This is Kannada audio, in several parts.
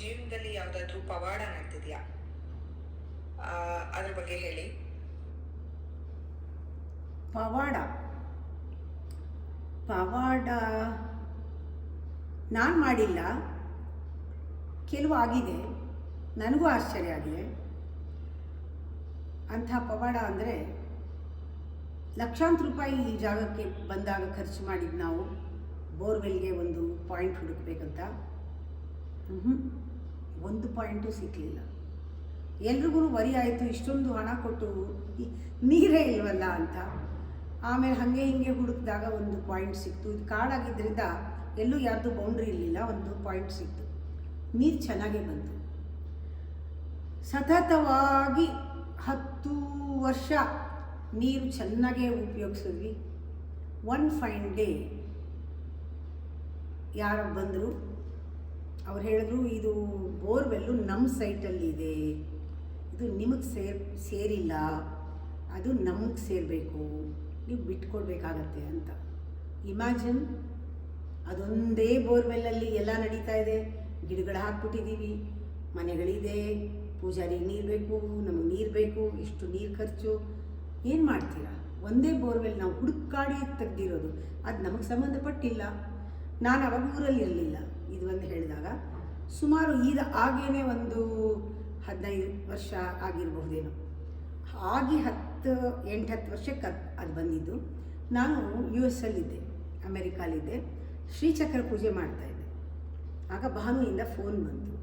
ಜೀವನದಲ್ಲಿ ಯಾವುದಾದ್ರೂ ಪವಾಡ ನಡೆದಿದೆಯಾ? ಅದ್ರ ಬಗ್ಗೆ ಹೇಳಿ. ಪವಾಡ ಪವಾಡ ನಾನು ಮಾಡಿಲ್ಲ, ಕೆಲವು ಆಗಿದೆ, ನನಗೂ ಆಶ್ಚರ್ಯ ಆಗಿದೆ. ಅಂಥ ಪವಾಡ ಅಂದರೆ ಲಕ್ಷಾಂತರ ರೂಪಾಯಿ ಈ ಜಾಗಕ್ಕೆ ಬಂದಾಗ ಖರ್ಚು ಮಾಡಿದ್ದು ನಾವು ಬೋರ್ವೆಲ್ಗೆ ಒಂದು ಪಾಯಿಂಟ್ ಹುಡುಕ್ಬೇಕಂತ. ಒಂದು ಪಾಯಿಂಟು ಸಿಕ್ಕಲಿಲ್ಲ. ಎಲ್ರಿಗೂ ವರಿ ಆಯಿತು, ಇಷ್ಟೊಂದು ಹಣ ಕೊಟ್ಟು ನೀರೇ ಇಲ್ವಲ್ಲ ಅಂತ. ಆಮೇಲೆ ಹಾಗೆ ಹಿಂಗೆ ಹುಡುಕಿದಾಗ ಒಂದು ಪಾಯಿಂಟ್ ಸಿಕ್ತು. ಇದು ಕಾಡಾಗಿದ್ದರಿಂದ ಎಲ್ಲೂ ಯಾರ್ದು ಬೌಂಡ್ರಿ ಇರಲಿಲ್ಲ, ಒಂದು ಪಾಯಿಂಟ್ ಸಿಕ್ತು. ನೀರು ಚೆನ್ನಾಗೇ ಬಂತು. ಸತತವಾಗಿ 10 ವರ್ಷ ನೀರು ಚೆನ್ನಾಗೇ ಉಪಯೋಗಿಸಿದ್ವಿ. ಒನ್ ಫೈನ್ ಡೇ ಯಾರೋ ಬಂದರು, ಅವ್ರು ಹೇಳಿದ್ರು ಇದು ಬೋರ್ವೆಲ್ಲು ನಮ್ಮ ಸೈಟಲ್ಲಿದೆ, ಇದು ನಿಮಗೆ ಸೇರಿಲ್ಲ, ಅದು ನಮಗೆ ಸೇರಬೇಕು, ನೀವು ಬಿಟ್ಕೊಡ್ಬೇಕಾಗತ್ತೆ ಅಂತ. ಇಮ್ಯಾಜಿನ್, ಅದೊಂದೇ ಬೋರ್ವೆಲ್ಲಲ್ಲಿ ಎಲ್ಲ ನಡೀತಾ ಇದೆ. ಗಿಡಗಳು ಹಾಕ್ಬಿಟ್ಟಿದ್ದೀವಿ, ಮನೆಗಳಿದೆ, ಪೂಜಾರಿಗೆ ನೀರು ಬೇಕು, ನಮಗೆ ನೀರು ಬೇಕು, ಇಷ್ಟು ನೀರು ಖರ್ಚು. ಏನು ಮಾಡ್ತೀರಾ? ಒಂದೇ ಬೋರ್ವೆಲ್ ನಾವು ಹುಡುಕಾಡಿ ತೆಗ್ದಿರೋದು, ಅದು ನಮಗೆ ಸಂಬಂಧಪಟ್ಟಿಲ್ಲ. ನಾನು ಅವಾಗ ಊರಲ್ಲಿ ಇರಲಿಲ್ಲ, ಇದು ಒಂದು ಹೇಳಿದಾಗ ಸುಮಾರು ಆಗೇನೆ ಒಂದು 15 ವರ್ಷ ಆಗಿರಬಹುದೇನೋ. ಆಗಿ 8-10 ವರ್ಷಕ್ಕೆ ಅದು ಬಂದಿದ್ದು. ನಾನು US ಅಲ್ಲಿದ್ದೆ, ಅಮೆರಿಕಾಲಿದ್ದೆ, ಶ್ರೀಚಕ್ರ ಪೂಜೆ ಮಾಡ್ತಾಯಿದ್ದೆ. ಆಗ ಭಾನುವಿಂದ ಫೋನ್ ಬಂತು.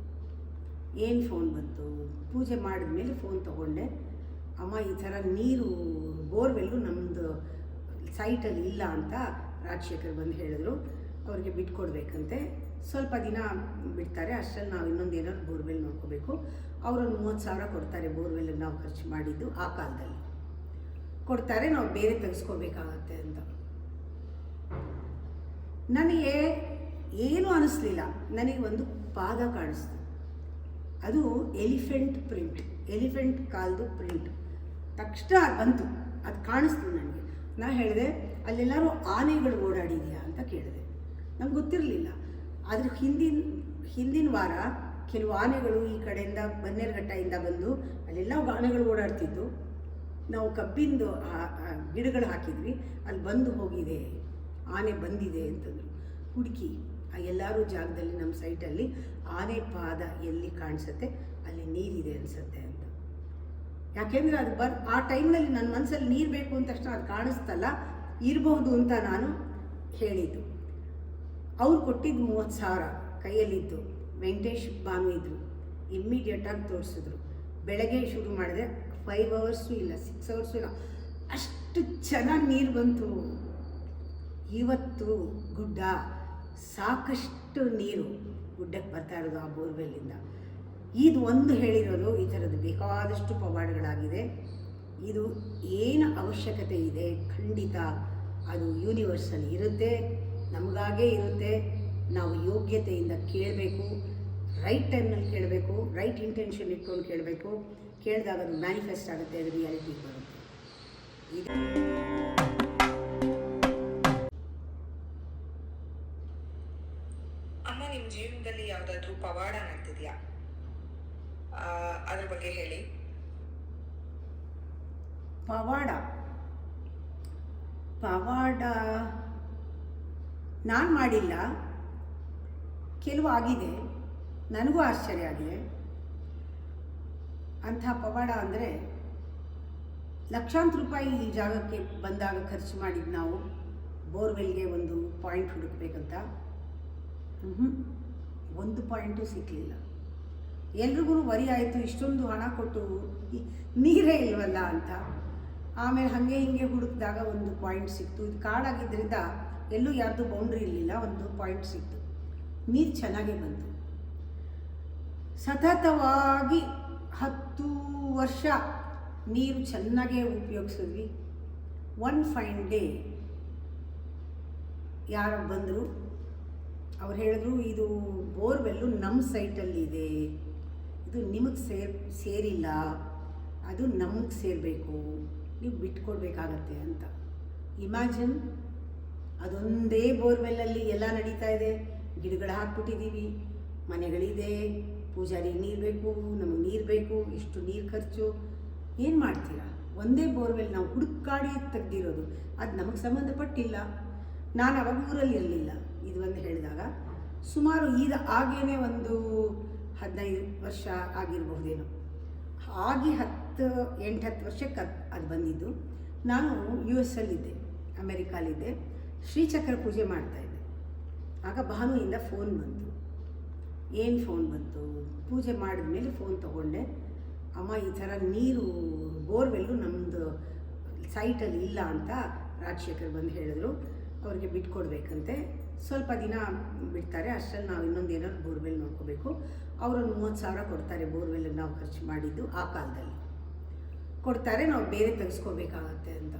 ಏನು ಫೋನ್ ಬಂತು? ಪೂಜೆ ಮಾಡಿದ ಮೇಲೆ ಫೋನ್ ತೊಗೊಂಡೆ. ಅಮ್ಮ, ಈ ಥರ ನೀರು ಬೋರ್ವೆಲ್ಲು ನಮ್ಮದು ಸೈಟಲ್ಲಿ ಇಲ್ಲ ಅಂತ ರಾಜಶೇಖರ್ ಬಂದು ಹೇಳಿದ್ರು. ಅವ್ರಿಗೆ ಬಿಟ್ಕೊಡ್ಬೇಕಂತೆ. ಸ್ವಲ್ಪ ದಿನ ಬಿಡ್ತಾರೆ, ಅಷ್ಟರಲ್ಲಿ ನಾವು ಇನ್ನೊಂದು ಏನಾದ್ರು ಬೋರ್ವೆಲ್ ನೋಡ್ಕೋಬೇಕು. ಅವರೊಂದು 30,000 ಕೊಡ್ತಾರೆ, ಬೋರ್ವೆಲ್ಗೆ ನಾವು ಖರ್ಚು ಮಾಡಿದ್ದು ಆ ಕಾಲದಲ್ಲಿ ಕೊಡ್ತಾರೆ, ನಾವು ಬೇರೆ ತೆಗೆಸ್ಕೋಬೇಕಾಗತ್ತೆ ಅಂತ. ನನಗೆ ಏನೂ ಅನ್ನಿಸ್ಲಿಲ್ಲ. ನನಗೆ ಒಂದು ಪಾದ ಕಾಣಿಸ್ತು. ಅದು ಎಲಿಫೆಂಟ್ ಪ್ರಿಂಟ್, ಎಲಿಫೆಂಟ್ ಕಾಲ್ದು ಪ್ರಿಂಟ್. ತಕ್ಷಣ ಅದು ಬಂತು, ಅದು ಕಾಣಿಸ್ತು ನನಗೆ. ನಾನು ಹೇಳಿದೆ, ಅಲ್ಲೆಲ್ಲರೂ ಆನೆಗಳು ಓಡಾಡಿದೆಯಾ ಅಂತ ಕೇಳಿದೆ. ನಂಗೆ ಗೊತ್ತಿರಲಿಲ್ಲ. ಆದರೆ ಹಿಂದಿನ ವಾರ ಕೆಲವು ಆನೆಗಳು ಈ ಕಡೆಯಿಂದ ಬನ್ನೇರುಘಟ್ಟದಿಂದ ಬಂದು ಅಲ್ಲೆಲ್ಲ ಆನೆಗಳು ಓಡಾಡ್ತಿದ್ದು. ನಾವು ಕಬ್ಬಿಂದು ಗಿಡಗಳು ಹಾಕಿದ್ವಿ, ಅಲ್ಲಿ ಬಂದು ಹೋಗಿದೆ, ಆನೆ ಬಂದಿದೆ ಅಂತಂದರು. ಹುಡುಕಿ ಆ ಎಲ್ಲರೂ ಜಾಗದಲ್ಲಿ ನಮ್ಮ ಸೈಟಲ್ಲಿ ಆನೆ ಪಾದ ಎಲ್ಲಿ ಕಾಣಿಸುತ್ತೆ ಅಲ್ಲಿ ನೀರಿದೆ ಅನಿಸುತ್ತೆ ಅಂತ. ಯಾಕೆಂದರೆ ಅದು ಆ ಟೈಮ್ನಲ್ಲಿ ನನ್ನ ಮನಸ್ಸಲ್ಲಿ ನೀರು ಬೇಕು ಅಂದ ತಕ್ಷಣ ಅದು ಕಾಣಿಸ್ತಲ್ಲ, ಇರಬಹುದು ಅಂತ ನಾನು ಹೇಳಿದ್ದು. ಅವ್ರು ಕೊಟ್ಟಿದ್ದು 30,000 ಕೈಯಲ್ಲಿದ್ದು. ವೆಂಕಟೇಶ್ ಭಾನು ಇದ್ದರು, ಇಮ್ಮಿಡಿಯೇಟಾಗಿ ತೋರಿಸಿದ್ರು. ಬೆಳಗ್ಗೆ ಶುರು ಮಾಡಿದೆ, 5 ಅವರ್ಸು ಇಲ್ಲ, 6 ಅವರ್ಸು ಇಲ್ಲ, ಅಷ್ಟು ಚೆನ್ನಾಗಿ ನೀರು ಬಂತು. ಇವತ್ತು ಗುಡ್ಡ ಸಾಕಷ್ಟು ನೀರು ಗುಡ್ಡಕ್ಕೆ ಬರ್ತಾ ಇರೋದು ಆ ಬೋರ್ವೆಲ್ಲಿಂದ. ಇದು ಒಂದು ಹೇಳಿರೋದು. ಈ ಥರದ್ದು ಬೇಕಾದಷ್ಟು ಪವಾಡಗಳಾಗಿದೆ. ಇದು ಏನು ಅವಶ್ಯಕತೆ ಇದೆ, ಖಂಡಿತ ಅದು ಯೂನಿವರ್ಸಲ್ಲಿ ಇರುತ್ತೆ, ನಮಗಾಗೇ ಇರುತ್ತೆ. ನಾವು ಯೋಗ್ಯತೆಯಿಂದ ಕೇಳಬೇಕು, ರೈಟ್ ಟೈಮ್ನಲ್ಲಿ ಕೇಳಬೇಕು, ರೈಟ್ ಇಂಟೆನ್ಷನ್ ಇಟ್ಕೊಂಡು ಕೇಳಬೇಕು. ಕೇಳಿದಾಗ ಅದು ಮ್ಯಾನಿಫೆಸ್ಟ್ ಆಗುತ್ತೆ, ಅದು ರಿಯಾಲಿಟಿಗೆ ಬರುತ್ತೆ. ಅಮ್ಮ, ನಿಮ್ಮ ಜೀವನದಲ್ಲಿ ಯಾವುದಾದ್ರೂ ಪವಾಡ ನಡೆದಿದೆಯಾ? ಅದ್ರ ಬಗ್ಗೆ ಹೇಳಿ. ಪವಾಡ ನಾನು ಮಾಡಿಲ್ಲ, ಕೆಲವು ಆಗಿದೆ, ನನಗೂ ಆಶ್ಚರ್ಯ ಆಗಿದೆ. ಅಂಥ ಪವಾಡ ಅಂದರೆ ಲಕ್ಷಾಂತರ ರೂಪಾಯಿ ಈ ಜಾಗಕ್ಕೆ ಬಂದಾಗ ಖರ್ಚು ಮಾಡಿದ್ದು ನಾವು ಬೋರ್ವೆಲ್ಗೆ ಒಂದು ಪಾಯಿಂಟ್ ಹುಡುಕ್ಬೇಕಂತ. ಒಂದು ಪಾಯಿಂಟು ಸಿಕ್ಕಲಿಲ್ಲ. ಎಲ್ರಿಗೂ ವರಿ ಆಯಿತು, ಇಷ್ಟೊಂದು ಹಣ ಕೊಟ್ಟು ನೀರೇ ಇಲ್ವಲ್ಲ ಅಂತ. ಆಮೇಲೆ ಹಾಗೆ ಹಿಂಗೆ ಹುಡುಕಿದಾಗ ಒಂದು ಪಾಯಿಂಟ್ ಸಿಕ್ತು. ಇದು ಕಾಡಾಗಿದ್ದರಿಂದ ಎಲ್ಲೂ ಯಾರ್ದು ಬೌಂಡ್ರಿ ಇರಲಿಲ್ಲ, ಒಂದು ಪಾಯಿಂಟ್ ಸಿಕ್ತು. ನೀರು ಚೆನ್ನಾಗೇ ಬಂತು. ಸತತವಾಗಿ 10 ವರ್ಷ ನೀರು ಚೆನ್ನಾಗೇ ಉಪಯೋಗಿಸಿದ್ವಿ. ಒನ್ ಫೈನ್ ಡೇ ಯಾರೋ ಬಂದರು, ಅವ್ರು ಹೇಳಿದ್ರು ಇದು ಬೋರ್ವೆಲ್ಲು ನಮ್ಮ ಸೈಟಲ್ಲಿದೆ, ಇದು ನಿಮಗೆ ಸೇರಿಲ್ಲ, ಅದು ನಮಗೆ ಸೇರಬೇಕು, ನೀವು ಬಿಟ್ಕೊಡ್ಬೇಕಾಗತ್ತೆ ಅಂತ. ಇಮ್ಯಾಜಿನ್, ಅದೊಂದೇ ಬೋರ್ವೆಲ್ಲಲ್ಲಿ ಎಲ್ಲ ನಡೀತಾ ಇದೆ. ಗಿಡಗಳು ಹಾಕ್ಬಿಟ್ಟಿದ್ದೀವಿ, ಮನೆಗಳಿದೆ, ಪೂಜಾರಿಗೆ ನೀರು ಬೇಕು, ನಮಗೆ ನೀರು ಬೇಕು, ಇಷ್ಟು ನೀರು ಖರ್ಚು. ಏನು ಮಾಡ್ತೀರಾ? ಒಂದೇ ಬೋರ್ವೆಲ್ ನಾವು ಹುಡುಕಾಡಿ ತೆಗ್ದಿರೋದು, ಅದು ನಮಗೆ ಸಂಬಂಧಪಟ್ಟಿಲ್ಲ. ನಾನು ಅವಾಗ ಊರಲ್ಲಿ ಇರಲಿಲ್ಲ, ಇದು ಒಂದು ಹೇಳಿದಾಗ ಸುಮಾರು ಈಗ ಆಗೇನೆ ಒಂದು 15 ವರ್ಷ ಆಗಿರಬಹುದೇನೋ. ಆಗಿ 8-10 ವರ್ಷಕ್ಕೆ ಅದು ಬಂದಿದ್ದು. ನಾನು US ಅಲ್ಲಿದ್ದೆ, ಅಮೆರಿಕಾಲಿದ್ದೆ, ಶ್ರೀಚಕ್ರ ಪೂಜೆ ಮಾಡ್ತಾಯಿದ್ದೆ. ಆಗ ಭಾನುವಿಂದ ಫೋನ್ ಬಂತು. ಏನು ಫೋನ್ ಬಂತು? ಪೂಜೆ ಮಾಡಿದ ಮೇಲೆ ಫೋನ್ ತೊಗೊಂಡೆ. ಅಮ್ಮ, ಈ ಥರ ನೀರು ಬೋರ್ವೆಲ್ಲು ನಮ್ಮದು ಸೈಟಲ್ಲಿ ಇಲ್ಲ ಅಂತ ರಾಜಶೇಖರ್ ಬಂದು ಹೇಳಿದ್ರು. ಅವ್ರಿಗೆ ಬಿಟ್ಕೊಡ್ಬೇಕಂತೆ, ಸ್ವಲ್ಪ ದಿನ ಬಿಡ್ತಾರೆ, ಅಷ್ಟರಲ್ಲಿ ನಾವು ಇನ್ನೊಂದು ಏನಾದ್ರು ಬೋರ್ವೆಲ್ ನೋಡ್ಕೋಬೇಕು. ಅವರೊಂದು 30,000 ಕೊಡ್ತಾರೆ, ಬೋರ್ವೆಲ್ಗೆ ನಾವು ಖರ್ಚು ಮಾಡಿದ್ದು ಆ ಕಾಲದಲ್ಲಿ ಕೊಡ್ತಾರೆ, ನಾವು ಬೇರೆ ತೆಗೆಸ್ಕೋಬೇಕಾಗತ್ತೆ ಅಂತ.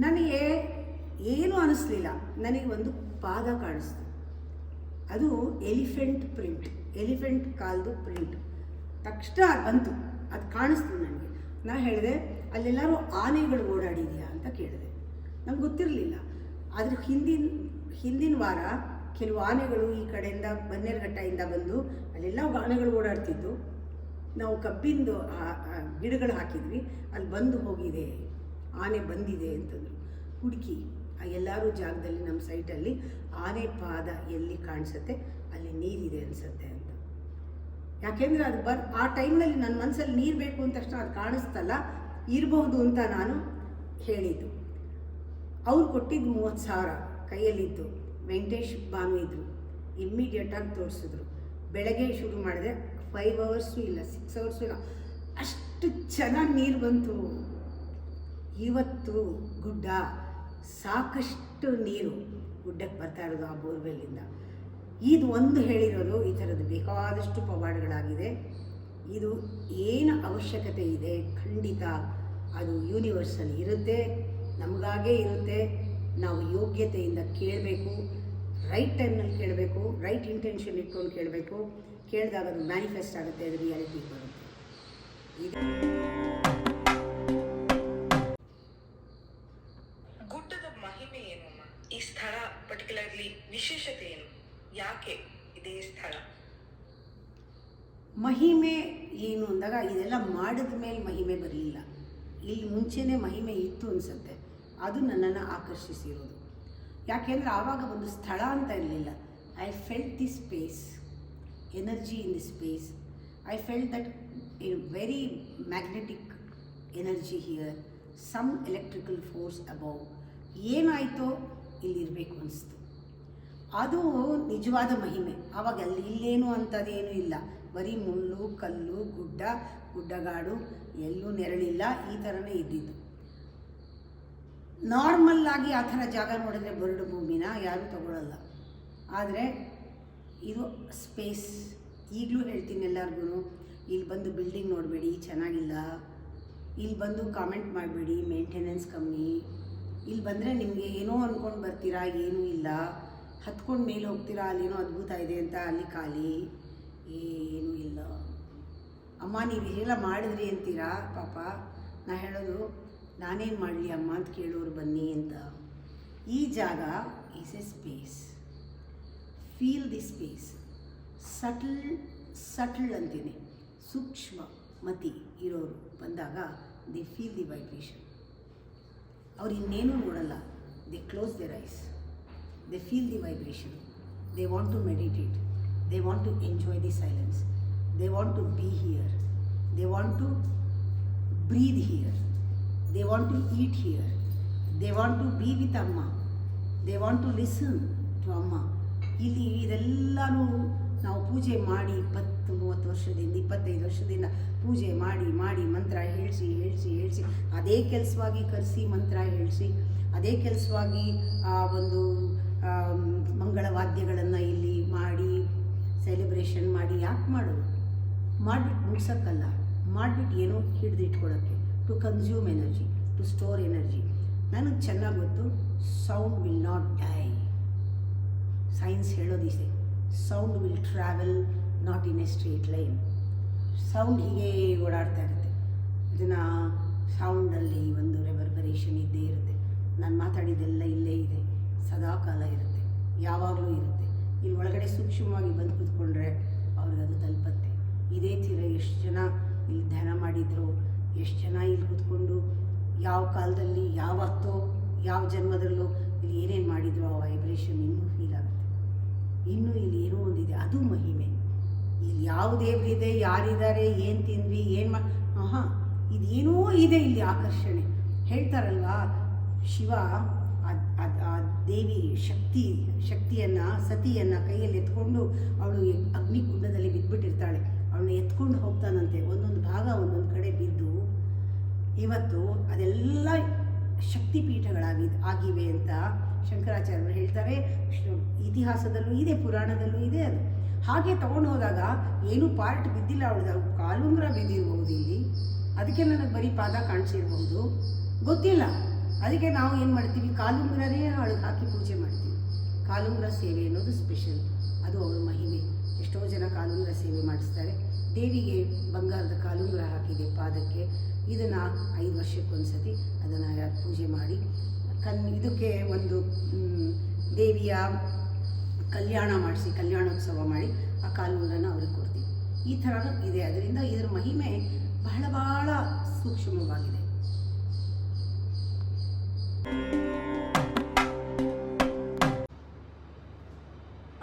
ನನಗೆ ಏನೂ ಅನ್ನಿಸ್ಲಿಲ್ಲ. ನನಗೆ ಒಂದು ಪಾದ ಕಾಣಿಸ್ತು, ಅದು ಎಲಿಫೆಂಟ್ ಪ್ರಿಂಟ್, ಎಲಿಫೆಂಟ್ ಕಾಲ್ದು ಪ್ರಿಂಟ್. ತಕ್ಷಣ ಅದು ಬಂತು, ಅದು ಕಾಣಿಸ್ತು ನನಗೆ. ನಾನು ಹೇಳಿದೆ, ಅಲ್ಲೆಲ್ಲರೂ ಆನೆಗಳು ಓಡಾಡಿದೆಯಾ ಅಂತ ಕೇಳಿದೆ. ನಮ್ಗೆ ಗೊತ್ತಿರಲಿಲ್ಲ. ಅದ್ರ ಹಿಂದಿನ ವಾರ ಕೆಲವು ಆನೆಗಳು ಈ ಕಡೆಯಿಂದ ಬನ್ನೇರುಘಟ್ಟದಿಂದ ಬಂದು ಅಲ್ಲೆಲ್ಲ ಆನೆಗಳು ಓಡಾಡ್ತಿದ್ದು. ನಾವು ಕಬ್ಬಿಂದು ಗಿಡಗಳು ಹಾಕಿದ್ವಿ, ಅಲ್ಲಿ ಬಂದು ಹೋಗಿದೆ, ಆನೆ ಬಂದಿದೆ ಅಂತಂದರು. ಹುಡುಕಿ ಆ ಎಲ್ಲರೂ ಜಾಗದಲ್ಲಿ ನಮ್ಮ ಸೈಟಲ್ಲಿ ಆನೆ ಪಾದ ಎಲ್ಲಿ ಕಾಣಿಸುತ್ತೆ ಅಲ್ಲಿ ನೀರಿದೆ ಅನಿಸುತ್ತೆ ಅಂತ. ಯಾಕೆಂದರೆ ಅದು ಆ ಟೈಮ್ನಲ್ಲಿ ನನ್ನ ಮನಸ್ಸಲ್ಲಿ ನೀರು ಬೇಕು ಅಂದ ತಕ್ಷಣ ಅದು ಕಾಣಿಸ್ತಲ್ಲ, ಇರಬಹುದು ಅಂತ ನಾನು ಹೇಳಿದ್ದು. ಅವ್ರು ಕೊಟ್ಟಿದ್ದು 30,000 ಕೈಯಲ್ಲಿದ್ದು. ವೆಂಕಟೇಶ್ ಭಾನು ಇದ್ದರು, ಇಮ್ಮಿಡಿಯೇಟಾಗಿ ತೋರಿಸಿದ್ರು. ಬೆಳಗ್ಗೆ ಶುರು ಮಾಡಿದೆ, 5 ಅವರ್ಸು ಇಲ್ಲ, 6 ಅವರ್ಸು ಇಲ್ಲ, ಅಷ್ಟು ಚೆನ್ನಾಗಿ ನೀರು ಬಂತು. ಇವತ್ತು ಗುಡ್ಡ ಸಾಕಷ್ಟು ನೀರು ಗುಡ್ಡಕ್ಕೆ ಬರ್ತಾ ಇರೋದು ಆ ಬೋರ್ವೆಲ್ಲಿಂದ. ಇದು ಒಂದು ಹೇಳಿರೋದು. ಈ ಥರದ್ದು ಬೇಕಾದಷ್ಟು ಪವಾಡಗಳಾಗಿದೆ. ಇದು ಏನು ಅವಶ್ಯಕತೆ ಇದೆ, ಖಂಡಿತ ಅದು ಯೂನಿವರ್ಸಲ್ಲಿ ಇರುತ್ತೆ, ನಮಗಾಗೇ ಇರುತ್ತೆ. ನಾವು ಯೋಗ್ಯತೆಯಿಂದ ಕೇಳಬೇಕು, ರೈಟ್ ಟೈಮ್ನಲ್ಲಿ ಕೇಳಬೇಕು, ರೈಟ್ ಇಂಟೆನ್ಷನ್ ಇಟ್ಕೊಂಡು ಕೇಳಬೇಕು. ಕೇಳಿದಾಗ ಅದು ಮ್ಯಾನಿಫೆಸ್ಟ್ ಆಗುತ್ತೆ, ಅದು ರಿಯಾಲಿಟಿ ಬರುತ್ತೆ. ಗುಡ್ಡದ ಮಹಿಮೆ ಏನು ಅಮ್ಮ? ಈ ಸ್ಥಳ ಪರ್ಟಿಕ್ಯುಲರ್ಲಿ ವಿಶೇಷತೆ ಏನು? ಯಾಕೆ ಇದೇ ಸ್ಥಳ? ಮಹಿಮೆ ಏನು ಅಂದಾಗ ಇದೆಲ್ಲ ಮಾಡಿದ ಮೇಲೆ ಮಹಿಮೆ ಬರಲಿಲ್ಲ. ಇಲ್ಲಿ ಮುಂಚೆನೇ ಮಹಿಮೆ ಇತ್ತು ಅನಿಸುತ್ತೆ. ಅದು ನನ್ನನ್ನು ಆಕರ್ಷಿಸಿರೋದು. ಯಾಕೆಂದರೆ ಆವಾಗ ಒಂದು ಸ್ಥಳ ಅಂತ ಇರಲಿಲ್ಲ. I felt the space, energy in the space. I felt that a very magnetic energy here, some electrical force above. ಏನಾಯಿತೋ ಇಲ್ಲಿರಬೇಕು ಅನಿಸ್ತು. ಅದು ನಿಜವಾದ ಮಹಿಮೆ. ಆವಾಗ ಇಲ್ಲೇನು ಅಂಥದ್ದೇನೂ ಇಲ್ಲ, ಬರೀ ಮುಳ್ಳು, ಕಲ್ಲು, ಗುಡ್ಡಗಾಡು, ಎಲ್ಲೂ ನೆರಳಿಲ್ಲ, ಈ ಥರನೇ ಇದ್ದಿದ್ದು. ನಾರ್ಮಲ್ಲಾಗಿ ಆ ಥರ ಜಾಗ ನೋಡಿದ್ರೆ ಬರಡು ಭೂಮಿನ ಯಾರೂ ತಗೊಳ್ಳಲ್ಲ. ಆದರೆ ಇದು ಸ್ಪೇಸ್. ಈಗಲೂ ಹೇಳ್ತೀನಿ ಎಲ್ಲರಿಗೂ, ಇಲ್ಲಿ ಬಂದು ಬಿಲ್ಡಿಂಗ್ ನೋಡಬೇಡಿ, ಚೆನ್ನಾಗಿಲ್ಲ. ಇಲ್ಲಿ ಬಂದು ಕಾಮೆಂಟ್ ಮಾಡಬೇಡಿ, ಮೇಂಟೆನೆನ್ಸ್ ಕಮ್ಮಿ. ಇಲ್ಲಿ ಬಂದರೆ ನಿಮಗೆ ಏನೋ ಅಂದ್ಕೊಂಡು ಬರ್ತೀರಾ, ಏನೂ ಇಲ್ಲ. ಹತ್ಕೊಂಡು ಮೇಲೆ ಹೋಗ್ತೀರಾ, ಅಲ್ಲೇನೋ ಅದ್ಭುತ ಇದೆ ಅಂತ, ಅಲ್ಲಿ ಖಾಲಿ, ಏನೂ ಇಲ್ಲ. ಅಮ್ಮ ನೀವು ಇದೆಲ್ಲ ಮಾಡಿದ್ರಿ ಅಂತೀರಾ, ಪಾಪ. ನಾ ಹೇಳೋದು, ನಾನೇನು ಮಾಡಲಿ ಅಮ್ಮ ಅಂತ ಕೇಳೋರು ಬನ್ನಿ ಅಂತ. ಈ ಜಾಗ is A space. Feel the space. Subtle ಅಂತೀನಿ, ಸೂಕ್ಷ್ಮ ಮತಿ ಇರೋರು ಬಂದಾಗ ದಿ ಫೀಲ್ ದಿ ವೈಬ್ರೇಷನ್. ಅವ್ರು ಇನ್ನೇನೂ ನೋಡಲ್ಲ, they close their eyes, they feel the vibration. They want to meditate, they want to enjoy the silence, they want to be here, they want to breathe here, they want to eat here, they want to be with Amma, they want to listen to Amma. ಇಲ್ಲಿ ಇದೆಲ್ಲನೂ ನಾವು ಪೂಜೆ ಮಾಡಿ 20-30 ವರ್ಷದಿಂದ 25 ವರ್ಷದಿಂದ ಪೂಜೆ ಮಾಡಿ ಮಂತ್ರ ಹೇಳಿಸಿ ಅದೇ ಕೆಲಸವಾಗಿ ಕರೆಸಿ ಮಂತ್ರ ಹೇಳಿಸಿ ಅದೇ ಕೆಲಸವಾಗಿ ಒಂದು ಮಂಗಳವಾದ್ಯಗಳನ್ನು ಇಲ್ಲಿ ಮಾಡಿ ಸೆಲೆಬ್ರೇಷನ್ ಮಾಡಿ ಯಾಕೆ ಮಾಡೋದು? ಮಾಡಿಬಿಟ್ಟು ಮುಗ್ಸೋಕ್ಕಲ್ಲ, ಮಾಡಿಬಿಟ್ಟು ಏನೋ ಹಿಡಿದಿಟ್ಕೊಳ್ಳೋಕ್ಕೆ, to consume energy, to store energy. ನನಗೆ ಚೆನ್ನಾಗಿ ಗೊತ್ತು, sound will not die. Science ಹೇಳೋದಿದೆ, sound will travel not in a straight line. Sound ಹೀಗೆ ಓಡಾಡ್ತಾ ಇರುತ್ತೆ. ಇದನ್ನು ಸೌಂಡಲ್ಲಿ ಒಂದು ರೆವರ್ಬರೇಷನ್ ಇದ್ದೇ ಇರುತ್ತೆ. ನಾನು ಮಾತಾಡಿದ್ದೆಲ್ಲ ಇಲ್ಲೇ ಇದೆ, ಸದಾಕಾಲ ಇರುತ್ತೆ, ಯಾವಾಗಲೂ ಇರುತ್ತೆ. ಇಲ್ಲಿ ಒಳಗಡೆ ಸೂಕ್ಷ್ಮವಾಗಿ ಬಂದು ಕೂತ್ಕೊಂಡ್ರೆ ಅವ್ರಿಗದು ತಲುಪತ್ತೆ. ಇದೇ ಥರ ಎಷ್ಟು ಜನ ಇಲ್ಲಿ ಧ್ಯಾನ ಮಾಡಿದ್ರು, ಎಷ್ಟು ಜನ ಇಲ್ಲಿ ಕೂತ್ಕೊಂಡು ಯಾವ ಕಾಲದಲ್ಲಿ ಯಾವತ್ತೋ ಯಾವ ಜನ್ಮದಲ್ಲೋ ಇಲ್ಲಿ ಏನೇನು ಮಾಡಿದ್ರು ಆ ವೈಬ್ರೇಷನ್ ಇನ್ನೂ ಫೀಲ್ ಆಗುತ್ತೆ. ಇನ್ನೂ ಇಲ್ಲಿ ಏನೋ ಒಂದಿದೆ, ಅದು ಮಹಿಮೆ. ಇಲ್ಲಿ ಯಾವ ದೇವರಿದೆ, ಯಾರಿದ್ದಾರೆ, ಏನು ತಿಂದ್ವಿ, ಏನು ಹಾಂ ಇದೇನೋ ಇದೆ ಇಲ್ಲಿ ಆಕರ್ಷಣೆ. ಹೇಳ್ತಾರಲ್ವಾ, ಶಿವ ಆ ದೇವಿ ಶಕ್ತಿಯನ್ನು ಸತಿಯನ್ನು ಕೈಯಲ್ಲಿ ಎತ್ಕೊಂಡು ಅವಳು ಅಗ್ನಿಕುಂಡದಲ್ಲಿ ಬಿದ್ದುಬಿಟ್ಟಿರ್ತಾಳೆ. ಅವಳನ್ನ ಎತ್ಕೊಂಡು ಹೋಗ್ತಾನಂತೆ. ಒಂದೊಂದು ಭಾಗ ಒಂದೊಂದು ಕಡೆ ಬಿದ್ದು ಇವತ್ತು ಅದೆಲ್ಲ ಶಕ್ತಿಪೀಠಗಳಾಗಿವೆ ಅಂತ ಶಂಕರಾಚಾರ್ಯರು ಹೇಳ್ತಾರೆ. ಇತಿಹಾಸದಲ್ಲೂ ಇದೆ, ಪುರಾಣದಲ್ಲೂ ಇದೆ. ಅದು ಹಾಗೆ ತೊಗೊಂಡು ಹೋದಾಗ ಏನೂ ಪಾರ್ಟ್ ಬಿದ್ದಿಲ್ಲ, ಅವಳದು ಕಾಲುಂಗುರ ಬಿದ್ದಿರ್ಬೋದು ಇಲ್ಲಿ. ಅದಕ್ಕೆ ನನಗೆ ಬರೀ ಪಾದ ಕಾಣಿಸಿರ್ಬೋದು, ಗೊತ್ತಿಲ್ಲ. ಅದಕ್ಕೆ ನಾವು ಏನು ಮಾಡ್ತೀವಿ, ಕಾಲುಂಗುರನೇ ಅವಳಿಗೆ ಹಾಕಿ ಪೂಜೆ ಮಾಡ್ತೀವಿ. ಕಾಲುಂಗುರ ಸೇವೆ ಅನ್ನೋದು ಸ್ಪೆಷಲ್, ಅದು ಅವಳ ಮಹಿಮೆ. ಎಷ್ಟೋ ಜನ ಕಾಲುಂಗುರ ಸೇವೆ ಮಾಡಿಸ್ತಾರೆ. ದೇವಿಗೆ ಬಂಗಾರದ ಕಾಲುಂಗುರ ಹಾಕಿದೆ ಪಾದಕ್ಕೆ. ಇದನ್ನು 5 ವರ್ಷಕ್ಕೊಂದು ಸತಿ ಅದನ್ನು ಪೂಜೆ ಮಾಡಿ ಇದಕ್ಕೆ ಒಂದು ದೇವಿಯ ಕಲ್ಯಾಣ ಮಾಡಿಸಿ, ಕಲ್ಯಾಣೋತ್ಸವ ಮಾಡಿ ಆ ಕಾಲುಂಗುರನ ಅವ್ರಿಗೆ ಕೊಡ್ತೀವಿ. ಈ ಥರ ಇದೆ. ಅದರಿಂದ ಇದರ ಮಹಿಮೆ ಬಹಳ ಬಹಳ ಸೂಕ್ಷ್ಮವಾಗಿದೆ.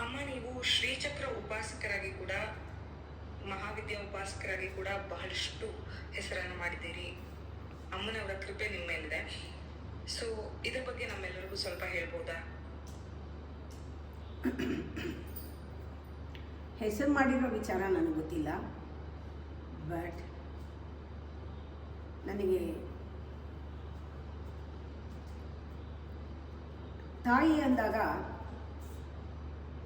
ಅಮ್ಮ, ನೀವು ಶ್ರೀಚಕ್ರ ಉಪಾಸಕರಾಗಿ ಕೂಡ, ಮಹಾವಿದ್ಯಾ ಉಪಾಸಕರಾಗಿ ಕೂಡ ಬಹಳಷ್ಟು ಹೆಸರನ್ನು ಮಾಡಿದ್ದೀರಿ. ಅಮ್ಮನವರ ಕೃಪೆ ನಿಮ್ಮ ಮೇಲಿದೆ. ಸೊ ಇದ್ರ ಬಗ್ಗೆ ನಮ್ಮೆಲ್ಲರಿಗೂ ಸ್ವಲ್ಪ ಹೇಳ್ಬೋದಾ? ಹೆಸರು ಮಾಡಿರೋ ವಿಚಾರ ನನಗೆ ಗೊತ್ತಿಲ್ಲ, ಬಟ್ ನನಗೆ ತಾಯಿ ಅಂದಾಗ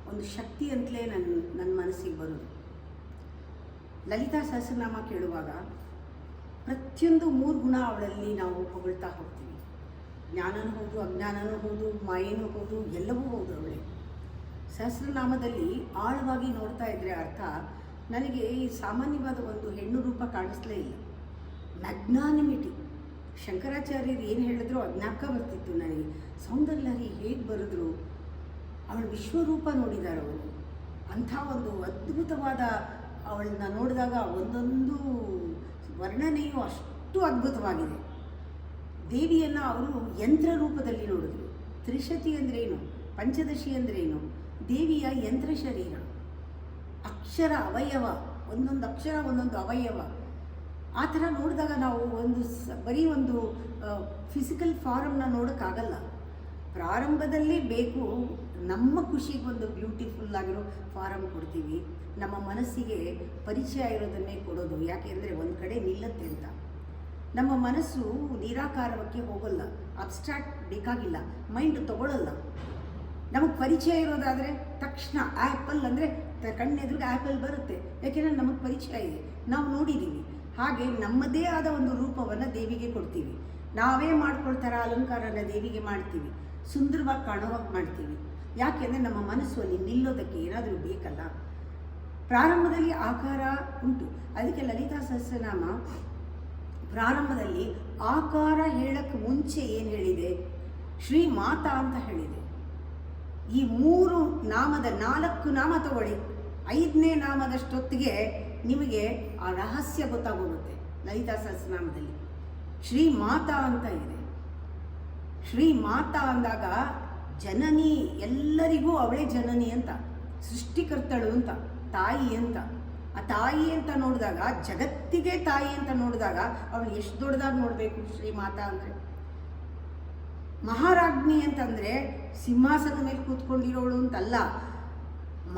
ಒಂದು ಶಕ್ತಿ ಅಂತಲೇ ನನ್ನ ಮನಸ್ಸಿಗೆ ಬರೋದು. ಲಲಿತಾ ಸಹಸ್ರನಾಮ ಕೇಳುವಾಗ ಪ್ರತಿಯೊಂದು 3 ಗುಣ ಅವಳಲ್ಲಿ ನಾವು ಹೊಗಳ್ತಾ ಹೋಗ್ತೀವಿ. ಜ್ಞಾನನೂ ಹೌದು, ಅಜ್ಞಾನನೂ ಹೌದು, ಮಾಯೇನೂ ಹೌದು, ಎಲ್ಲವೂ ಹೌದು ಅವಳೇ. ಸಹಸ್ರನಾಮದಲ್ಲಿ ಆಳವಾಗಿ ನೋಡ್ತಾ ಇದ್ದರೆ ಅರ್ಥ ನನಗೆ ಈ ಸಾಮಾನ್ಯವಾದ ಒಂದು ಹೆಣ್ಣು ರೂಪ ಕಾಣಿಸ್ಲೇ ಇಲ್ಲ. ಮ್ಯಾಗ್ನಾನಿಮಿಟಿ, ಶಂಕರಾಚಾರ್ಯರು ಏನು ಹೇಳಿದ್ರು ಅಜ್ಞಾಕ ಬರ್ತಿತ್ತು ನನಗೆ. ಸೌಂದರ್ಯಲಹರಿ ಹೇಗೆ ಬರೆದ್ರು, ಅವಳ ವಿಶ್ವರೂಪ ನೋಡಿದ್ದಾರೆ ಅವರು. ಅಂಥ ಒಂದು ಅದ್ಭುತವಾದ ಅವಳನ್ನ ನೋಡಿದಾಗ ಒಂದೊಂದು ವರ್ಣನೆಯು ಅಷ್ಟು ಅದ್ಭುತವಾಗಿದೆ. ದೇವಿಯನ್ನು ಅವರು ಯಂತ್ರ ರೂಪದಲ್ಲಿ ನೋಡಿದ್ರು. ತ್ರಿಶತಿ ಅಂದ್ರೇನು, ಪಂಚದಶಿ ಅಂದ್ರೇನು, ದೇವಿಯ ಯಂತ್ರ ಶರೀರ, ಅಕ್ಷರ ಅವಯವ, ಒಂದೊಂದು ಅಕ್ಷರ ಒಂದೊಂದು ಅವಯವ. ಆ ಥರ ನೋಡಿದಾಗ ನಾವು ಬರೀ ಒಂದು ಫಿಸಿಕಲ್ ಫಾರಮ್ನ ನೋಡೋಕ್ಕಾಗಲ್ಲ. ಪ್ರಾರಂಭದಲ್ಲಿ ಬೇಕು, ನಮ್ಮ ಖುಷಿಗೆ ಒಂದು ಬ್ಯೂಟಿಫುಲ್ ಆಗಿರೋ ಫಾರಮ್ ಕೊಡ್ತೀವಿ. ನಮ್ಮ ಮನಸ್ಸಿಗೆ ಪರಿಚಯ ಇರೋದನ್ನೇ ಕೊಡೋದು. ಯಾಕೆಂದರೆ ಒಂದು ಕಡೆ ನಿಲ್ಲತ್ತೆ ಅಂತ. ನಮ್ಮ ಮನಸ್ಸು ನಿರಾಕಾರಕ್ಕೆ ಹೋಗಲ್ಲ, ಅಬ್ಸ್ಟ್ರಾಕ್ಟ್ ಬೇಕಾಗಿಲ್ಲ, ಮೈಂಡ್ ತಗೊಳ್ಳಲ್ಲ. ನಮಗೆ ಪರಿಚಯ ಇರೋದಾದರೆ ತಕ್ಷಣ ಆ್ಯಪಲ್ ಅಂದರೆ ಕಣ್ಣೆದುರಿಗೆ ಆ್ಯಪಲ್ ಬರುತ್ತೆ. ಯಾಕೆಂದರೆ ನಮಗೆ ಪರಿಚಯ ಇದೆ, ನಾವು ನೋಡಿದ್ದೀವಿ. ಹಾಗೆ ನಮ್ಮದೇ ಆದ ಒಂದು ರೂಪವನ್ನು ದೇವಿಗೆ ಕೊಡ್ತೀವಿ. ನಾವೇ ಮಾಡ್ಕೊಳ್ತಾರ ಅಲಂಕಾರನ ದೇವಿಗೆ ಮಾಡ್ತೀವಿ, ಸುಂದರವಾಗಿ ಕಾಣೋವಾಗಿ ಮಾಡ್ತೀವಿ. ಯಾಕೆಂದರೆ ನಮ್ಮ ಮನಸ್ಸು ಅಲ್ಲಿ ನಿಲ್ಲೋದಕ್ಕೆ ಏನಾದರೂ ಬೇಕಲ್ಲ. ಪ್ರಾರಂಭದಲ್ಲಿ ಆಕಾರ ಉಂಟು. ಅದಕ್ಕೆ ಲಲಿತಾ ಸಹಸ್ರನಾಮ ಪ್ರಾರಂಭದಲ್ಲಿ ಆಕಾರ ಹೇಳಕ್ಕೆ ಮುಂಚೆ ಏನು ಹೇಳಿದೆ, ಶ್ರೀ ಮಾತಾ ಅಂತ ಹೇಳಿದೆ. ಈ 3 ನಾಮದ 4 ನಾಮ ತಗೊಳ್ಳಿ, 5ನೇ ನಾಮದಷ್ಟೊತ್ತಿಗೆ ನಿಮಗೆ ಆ ರಹಸ್ಯ ಗೊತ್ತಾಗೋಗುತ್ತೆ. ಲಲಿತಾ ಸಹಸ್ರನಾಮದಲ್ಲಿ ಶ್ರೀ ಮಾತಾ ಅಂತ ಇದೆ. ಶ್ರೀ ಮಾತಾ ಅಂದಾಗ ಜನನಿ, ಎಲ್ಲರಿಗೂ ಅವಳೇ ಜನನಿ ಅಂತ, ಸೃಷ್ಟಿಕರ್ತಳು ಅಂತ, ತಾಯಿ ಅಂತ. ಆ ತಾಯಿ ಅಂತ ನೋಡಿದಾಗ, ಜಗತ್ತಿಗೆ ತಾಯಿ ಅಂತ ನೋಡಿದಾಗ ಅವಳು ಎಷ್ಟು ದೊಡ್ಡದಾಗಿ ನೋಡಬೇಕು. ಶ್ರೀ ಮಾತಾ ಅಂದರೆ ಮಹಾರಾಜ್ಞಿ ಅಂತಂದರೆ ಸಿಂಹಾಸನದ ಮೇಲೆ ಕೂತ್ಕೊಂಡಿರೋಳು ಅಂತಲ್ಲ.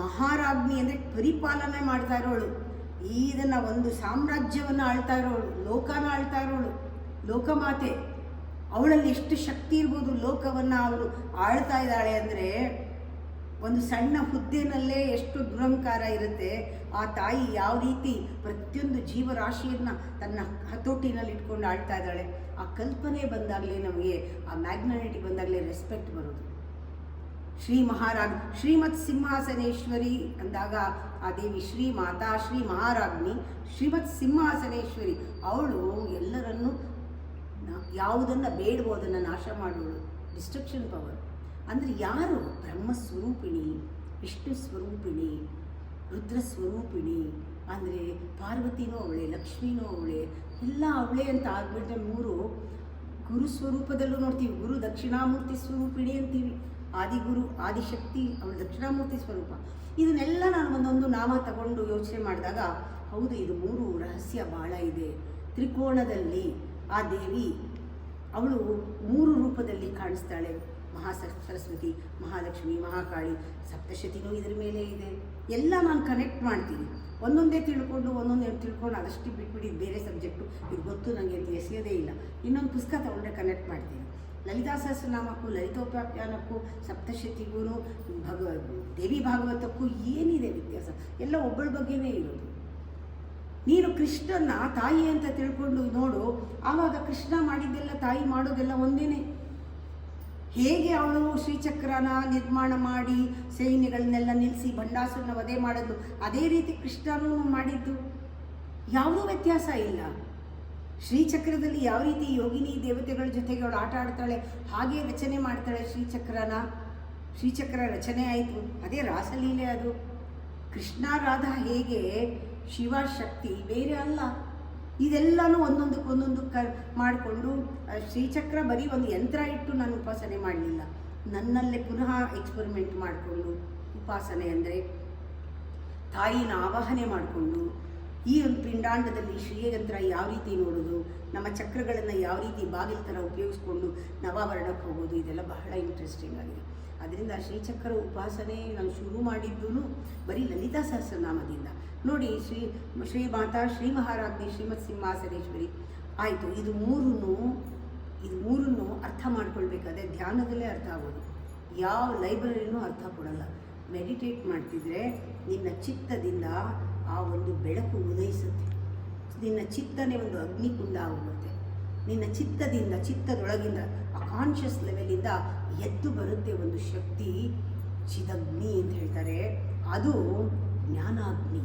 ಮಹಾರಾಜ್ಞಿ ಅಂದರೆ ಪರಿಪಾಲನೆ ಮಾಡ್ತಾ ಇರೋಳು. ಇದನ್ನು ಒಂದು ಸಾಮ್ರಾಜ್ಯವನ್ನು ಆಳ್ತಾ ಇರೋಳು, ಲೋಕನ ಆಳ್ತಾ ಇರೋಳು, ಲೋಕಮಾತೆ. ಅವಳಲ್ಲಿ ಎಷ್ಟು ಶಕ್ತಿ ಇರ್ಬೋದು, ಲೋಕವನ್ನು ಅವಳು ಆಳ್ತಾ ಇದ್ದಾಳೆ ಅಂದರೆ ಒಂದು ಸಣ್ಣ ಹುದ್ದೆನಲ್ಲೇ ಎಷ್ಟು ದುರಂಕಾರ ಇರುತ್ತೆ. ಆ ತಾಯಿ ಯಾವ ರೀತಿ ಪ್ರತಿಯೊಂದು ಜೀವರಾಶಿಯನ್ನು ತನ್ನ ಹತೋಟಿನಲ್ಲಿ ಇಟ್ಕೊಂಡು ಆಳ್ತಾ ಇದ್ದಾಳೆ. ಆ ಕಲ್ಪನೆ ಬಂದಾಗಲೇ ನಮಗೆ, ಆ ಮ್ಯಾಗ್ನಾನಿಟಿ ಬಂದಾಗಲೇ ರೆಸ್ಪೆಕ್ಟ್ ಬರೋದು. ಶ್ರೀ ಮಹಾರಾಜ್, ಶ್ರೀಮತ್ ಸಿಂಹಾಸನೇಶ್ವರಿ ಅಂದಾಗ ಆ ದೇವಿ ಶ್ರೀ ಮಾತಾ, ಶ್ರೀ ಮಹಾರಾಜ್ಞಿ, ಶ್ರೀಮತ್ ಸಿಂಹಾಸನೇಶ್ವರಿ. ಅವಳು ಎಲ್ಲರನ್ನೂ ಯಾವುದನ್ನು ಬೇಡವೋ ಅದನ್ನು ನಾಶ ಮಾಡೋಳು, ಡಿಸ್ಟ್ರಕ್ಷನ್ ಪವರ್. ಅಂದರೆ ಯಾರು ಬ್ರಹ್ಮಸ್ವರೂಪಿಣಿ. ವಿಷ್ಣು ಸ್ವರೂಪಿಣಿ, ರುದ್ರ ಸ್ವರೂಪಿಣಿ, ಅಂದರೆ ಪಾರ್ವತಿನೂ ಅವಳೆ, ಲಕ್ಷ್ಮೀನೂ ಅವಳೆ, ಎಲ್ಲ ಅವಳೆ ಅಂತ ಆಗ್ಬಿಟ್ರೆ 3 ಗುರು ಸ್ವರೂಪದಲ್ಲೂ ನೋಡ್ತೀವಿ. ಗುರು ದಕ್ಷಿಣಾಮೂರ್ತಿ ಸ್ವರೂಪಿಣಿ ಅಂತೀವಿ. ಆದಿಗುರು ಆದಿಶಕ್ತಿ ಅವಳು ದಕ್ಷಿಣಾಮೂರ್ತಿ ಸ್ವರೂಪ. ಇದನ್ನೆಲ್ಲ ನಾನು ಒಂದೊಂದು ನಾಮ ತಗೊಂಡು ಯೋಚನೆ ಮಾಡಿದಾಗ ಹೌದು, ಇದು 3 ರಹಸ್ಯ ಭಾಳ ಇದೆ. ತ್ರಿಕೋಣದಲ್ಲಿ ಆ ದೇವಿ ಅವಳು 3 ರೂಪದಲ್ಲಿ ಕಾಣಿಸ್ತಾಳೆ. ಸರಸ್ವತಿ, ಮಹಾಲಕ್ಷ್ಮಿ, ಮಹಾಕಾಳಿ, ಸಪ್ತಶತಿನೂ ಇದ್ರ ಮೇಲೆ ಇದೆ. ಎಲ್ಲ ನಾನು ಕನೆಕ್ಟ್ ಮಾಡ್ತೀನಿ. ಒಂದೊಂದೇ ತಿಳ್ಕೊಂಡು ಅದಷ್ಟು ಬಿಟ್ಬಿಟ್ಟು ಬೇರೆ ಸಬ್ಜೆಕ್ಟು ಇದು ಗೊತ್ತು ನನಗೆ ಅಂತ ಎಸೆಯೋದೇ ಇಲ್ಲ. ಇನ್ನೊಂದು ಪುಸ್ತಕ ತೊಗೊಂಡ್ರೆ ಕನೆಕ್ಟ್ ಮಾಡ್ತೀನಿ. ಲಲಿತಾ ಸಹಸ್ರನಾಮಕ್ಕೂ ಲಲಿತೋಪಾಖ್ಯಾನಕ್ಕೂ ಸಪ್ತಶತಿಗೂ ದೇವಿ ಭಾಗವತಕ್ಕೂ ಏನಿದೆ ವ್ಯತ್ಯಾಸ? ಎಲ್ಲ ಒಬ್ಬಳ ಬಗ್ಗೆನೇ ಇರೋದು. ನೀನು ಕೃಷ್ಣನ ತಾಯಿ ಅಂತ ತಿಳ್ಕೊಂಡು ನೋಡು, ಆವಾಗ ಕೃಷ್ಣ ಮಾಡಿದ್ದೆಲ್ಲ ತಾಯಿ ಮಾಡೋದೆಲ್ಲ ಒಂದೇನೆ. ಹೇಗೆ ಅವಳು ಶ್ರೀಚಕ್ರನ ನಿರ್ಮಾಣ ಮಾಡಿ ಸೈನ್ಯಗಳನ್ನೆಲ್ಲ ನಿಲ್ಲಿಸಿ ಭಂಡಾಸುರನ ವಧೆ ಮಾಡೋದು, ಅದೇ ರೀತಿ ಕೃಷ್ಣನೂ ಮಾಡಿದ್ದು. ಯಾವುದೂ ವ್ಯತ್ಯಾಸ ಇಲ್ಲ. ಶ್ರೀಚಕ್ರದಲ್ಲಿ ಯಾವ ರೀತಿ ಯೋಗಿನಿ ದೇವತೆಗಳ ಜೊತೆಗೆ ಅವಳು ಆಟ ಆಡ್ತಾಳೆ, ಹಾಗೆ ರಚನೆ ಮಾಡ್ತಾಳೆ ಶ್ರೀಚಕ್ರ ರಚನೆ ಆಯಿತು. ಅದೇ ರಾಸಲೀಲೆ ಅದು. ಕೃಷ್ಣ ರಾಧಾ ಹೇಗೆ ಶಿವ ಶಕ್ತಿ ಬೇರೆ ಅಲ್ಲ. ಇದೆಲ್ಲನೂ ಒಂದೊಂದು ಮಾಡಿಕೊಂಡು ಶ್ರೀಚಕ್ರ ಬರೀ ಒಂದು ಯಂತ್ರ ಇಟ್ಟು ನಾನು ಉಪಾಸನೆ ಮಾಡಲಿಲ್ಲ. ನನ್ನಲ್ಲೇ ಪುನಃ ಎಕ್ಸ್ಪರಿಮೆಂಟ್ ಮಾಡಿಕೊಂಡು ಉಪಾಸನೆ ಅಂದರೆ ತಾಯಿನ ಆವಾಹನೆ ಮಾಡಿಕೊಂಡು ಈ ಒಂದು ಪಿಂಡಾಂಡದಲ್ಲಿ ಶ್ರೀಯಂತ್ರ ಯಾವ ರೀತಿ ನೋಡೋದು, ನಮ್ಮ ಚಕ್ರಗಳನ್ನು ಯಾವ ರೀತಿ ಬಾಗಿಲು ಥರ ಉಪಯೋಗಿಸ್ಕೊಂಡು ನವಾವರಣಕ್ಕೆ ಹೋಗೋದು, ಇದೆಲ್ಲ ಬಹಳ ಇಂಟ್ರೆಸ್ಟಿಂಗ್ ಆಗಿದೆ. ಅದರಿಂದ ಶ್ರೀಚಕ್ರ ಉಪಾಸನೆ ನಾನು ಶುರು ಮಾಡಿದ್ದು ಬರೀ ಲಲಿತಾ ಸಹಸ್ರನಾಮದಿಂದ. ನೋಡಿ, ಶ್ರೀ ಮಾತಾ, ಶ್ರೀ ಮಹಾರಾಜ್ಞಿ, ಶ್ರೀಮತ್ ಸಿಂಹಾಸನೇಶ್ವರಿ ಆಯಿತು. ಇದು ಮೂರನ್ನು ಅರ್ಥ ಮಾಡ್ಕೊಳ್ಬೇಕಾದ್ರೆ ಧ್ಯಾನದಲ್ಲೇ ಅರ್ಥ ಆಗೋದು. ಯಾವ ಲೈಬ್ರರಿನೂ ಅರ್ಥ ಕೊಡಲ್ಲ. ಮೆಡಿಟೇಟ್ ಮಾಡ್ತಿದ್ರೆ ನಿನ್ನ ಚಿತ್ತದಿಂದ ಆ ಒಂದು ಬೆಳಕು ಉದಯಿಸುತ್ತೆ. ನಿನ್ನ ಚಿತ್ತನೇ ಒಂದು ಅಗ್ನಿಕುಂಡ ಆಗುತ್ತೆ. ನಿನ್ನ ಚಿತ್ತದೊಳಗಿಂದ ಆ ಕಾನ್ಷಿಯಸ್ ಲೆವೆಲಿಂದ ಎದ್ದು ಬರುತ್ತೆ ಒಂದು ಶಕ್ತಿ, ಚಿದಗ್ನಿ ಅಂತ ಹೇಳ್ತಾರೆ. ಅದು ಜ್ಞಾನಾಗ್ನಿ.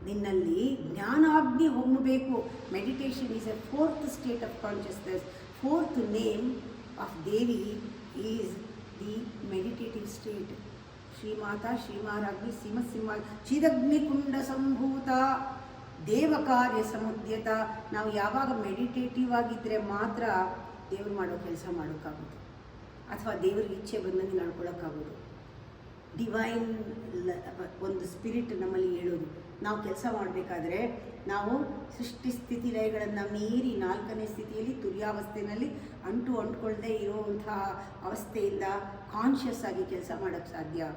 ನಿನ್ನಲ್ಲಿ ಜ್ಞಾನಾಗ್ನಿ ಹೊಮ್ಮಬೇಕು. Meditation is a 4th state of consciousness. 4th name of Devi is the meditative state. ಶ್ರೀಮಾತಾ, ಶ್ರೀಮಾರಾಜ್ಞಿ, ಸಿಂಹ ಚಿದಗ್ನಿಕುಂಡ ಸಂಭೂತ ದೇವಕಾರ್ಯ ಸಮುದ್ಯತ. ನಾವು ಯಾವಾಗ ಮೆಡಿಟೇಟಿವ್ ಆಗಿದ್ದರೆ ಮಾತ್ರ ದೇವ್ರು ಮಾಡೋ ಕೆಲಸ ಮಾಡೋಕ್ಕಾಗೋದು, ಅಥವಾ ದೇವ್ರಿಗೆ ಇಚ್ಛೆ ಬಂದಂಗೆ ನಡ್ಕೊಳ್ಳೋಕ್ಕಾಗೋದು. ಡಿವೈನ್ ಒಂದು ಸ್ಪಿರಿಟ್ ನಮ್ಮಲ್ಲಿ ಹೇಳೋದು. ನಾವು ಕೆಲಸ ಮಾಡಬೇಕಾದ್ರೆ ನಾವು ಸೃಷ್ಟಿ ಸ್ಥಿತಿ ಲಯಗಳನ್ನು ಮೀರಿ 4ನೇ ಸ್ಥಿತಿಯಲ್ಲಿ ತುರ್ಯಾವಸ್ಥೆಯಲ್ಲಿ ಅಂಟ್ಕೊಳ್ದೇ ಇರುವಂಥ ಅವಸ್ಥೆಯಿಂದ ಕಾನ್ಷಿಯಸ್ ಆಗಿ ಕೆಲಸ ಮಾಡೋಕ್ಕೆ ಸಾಧ್ಯ.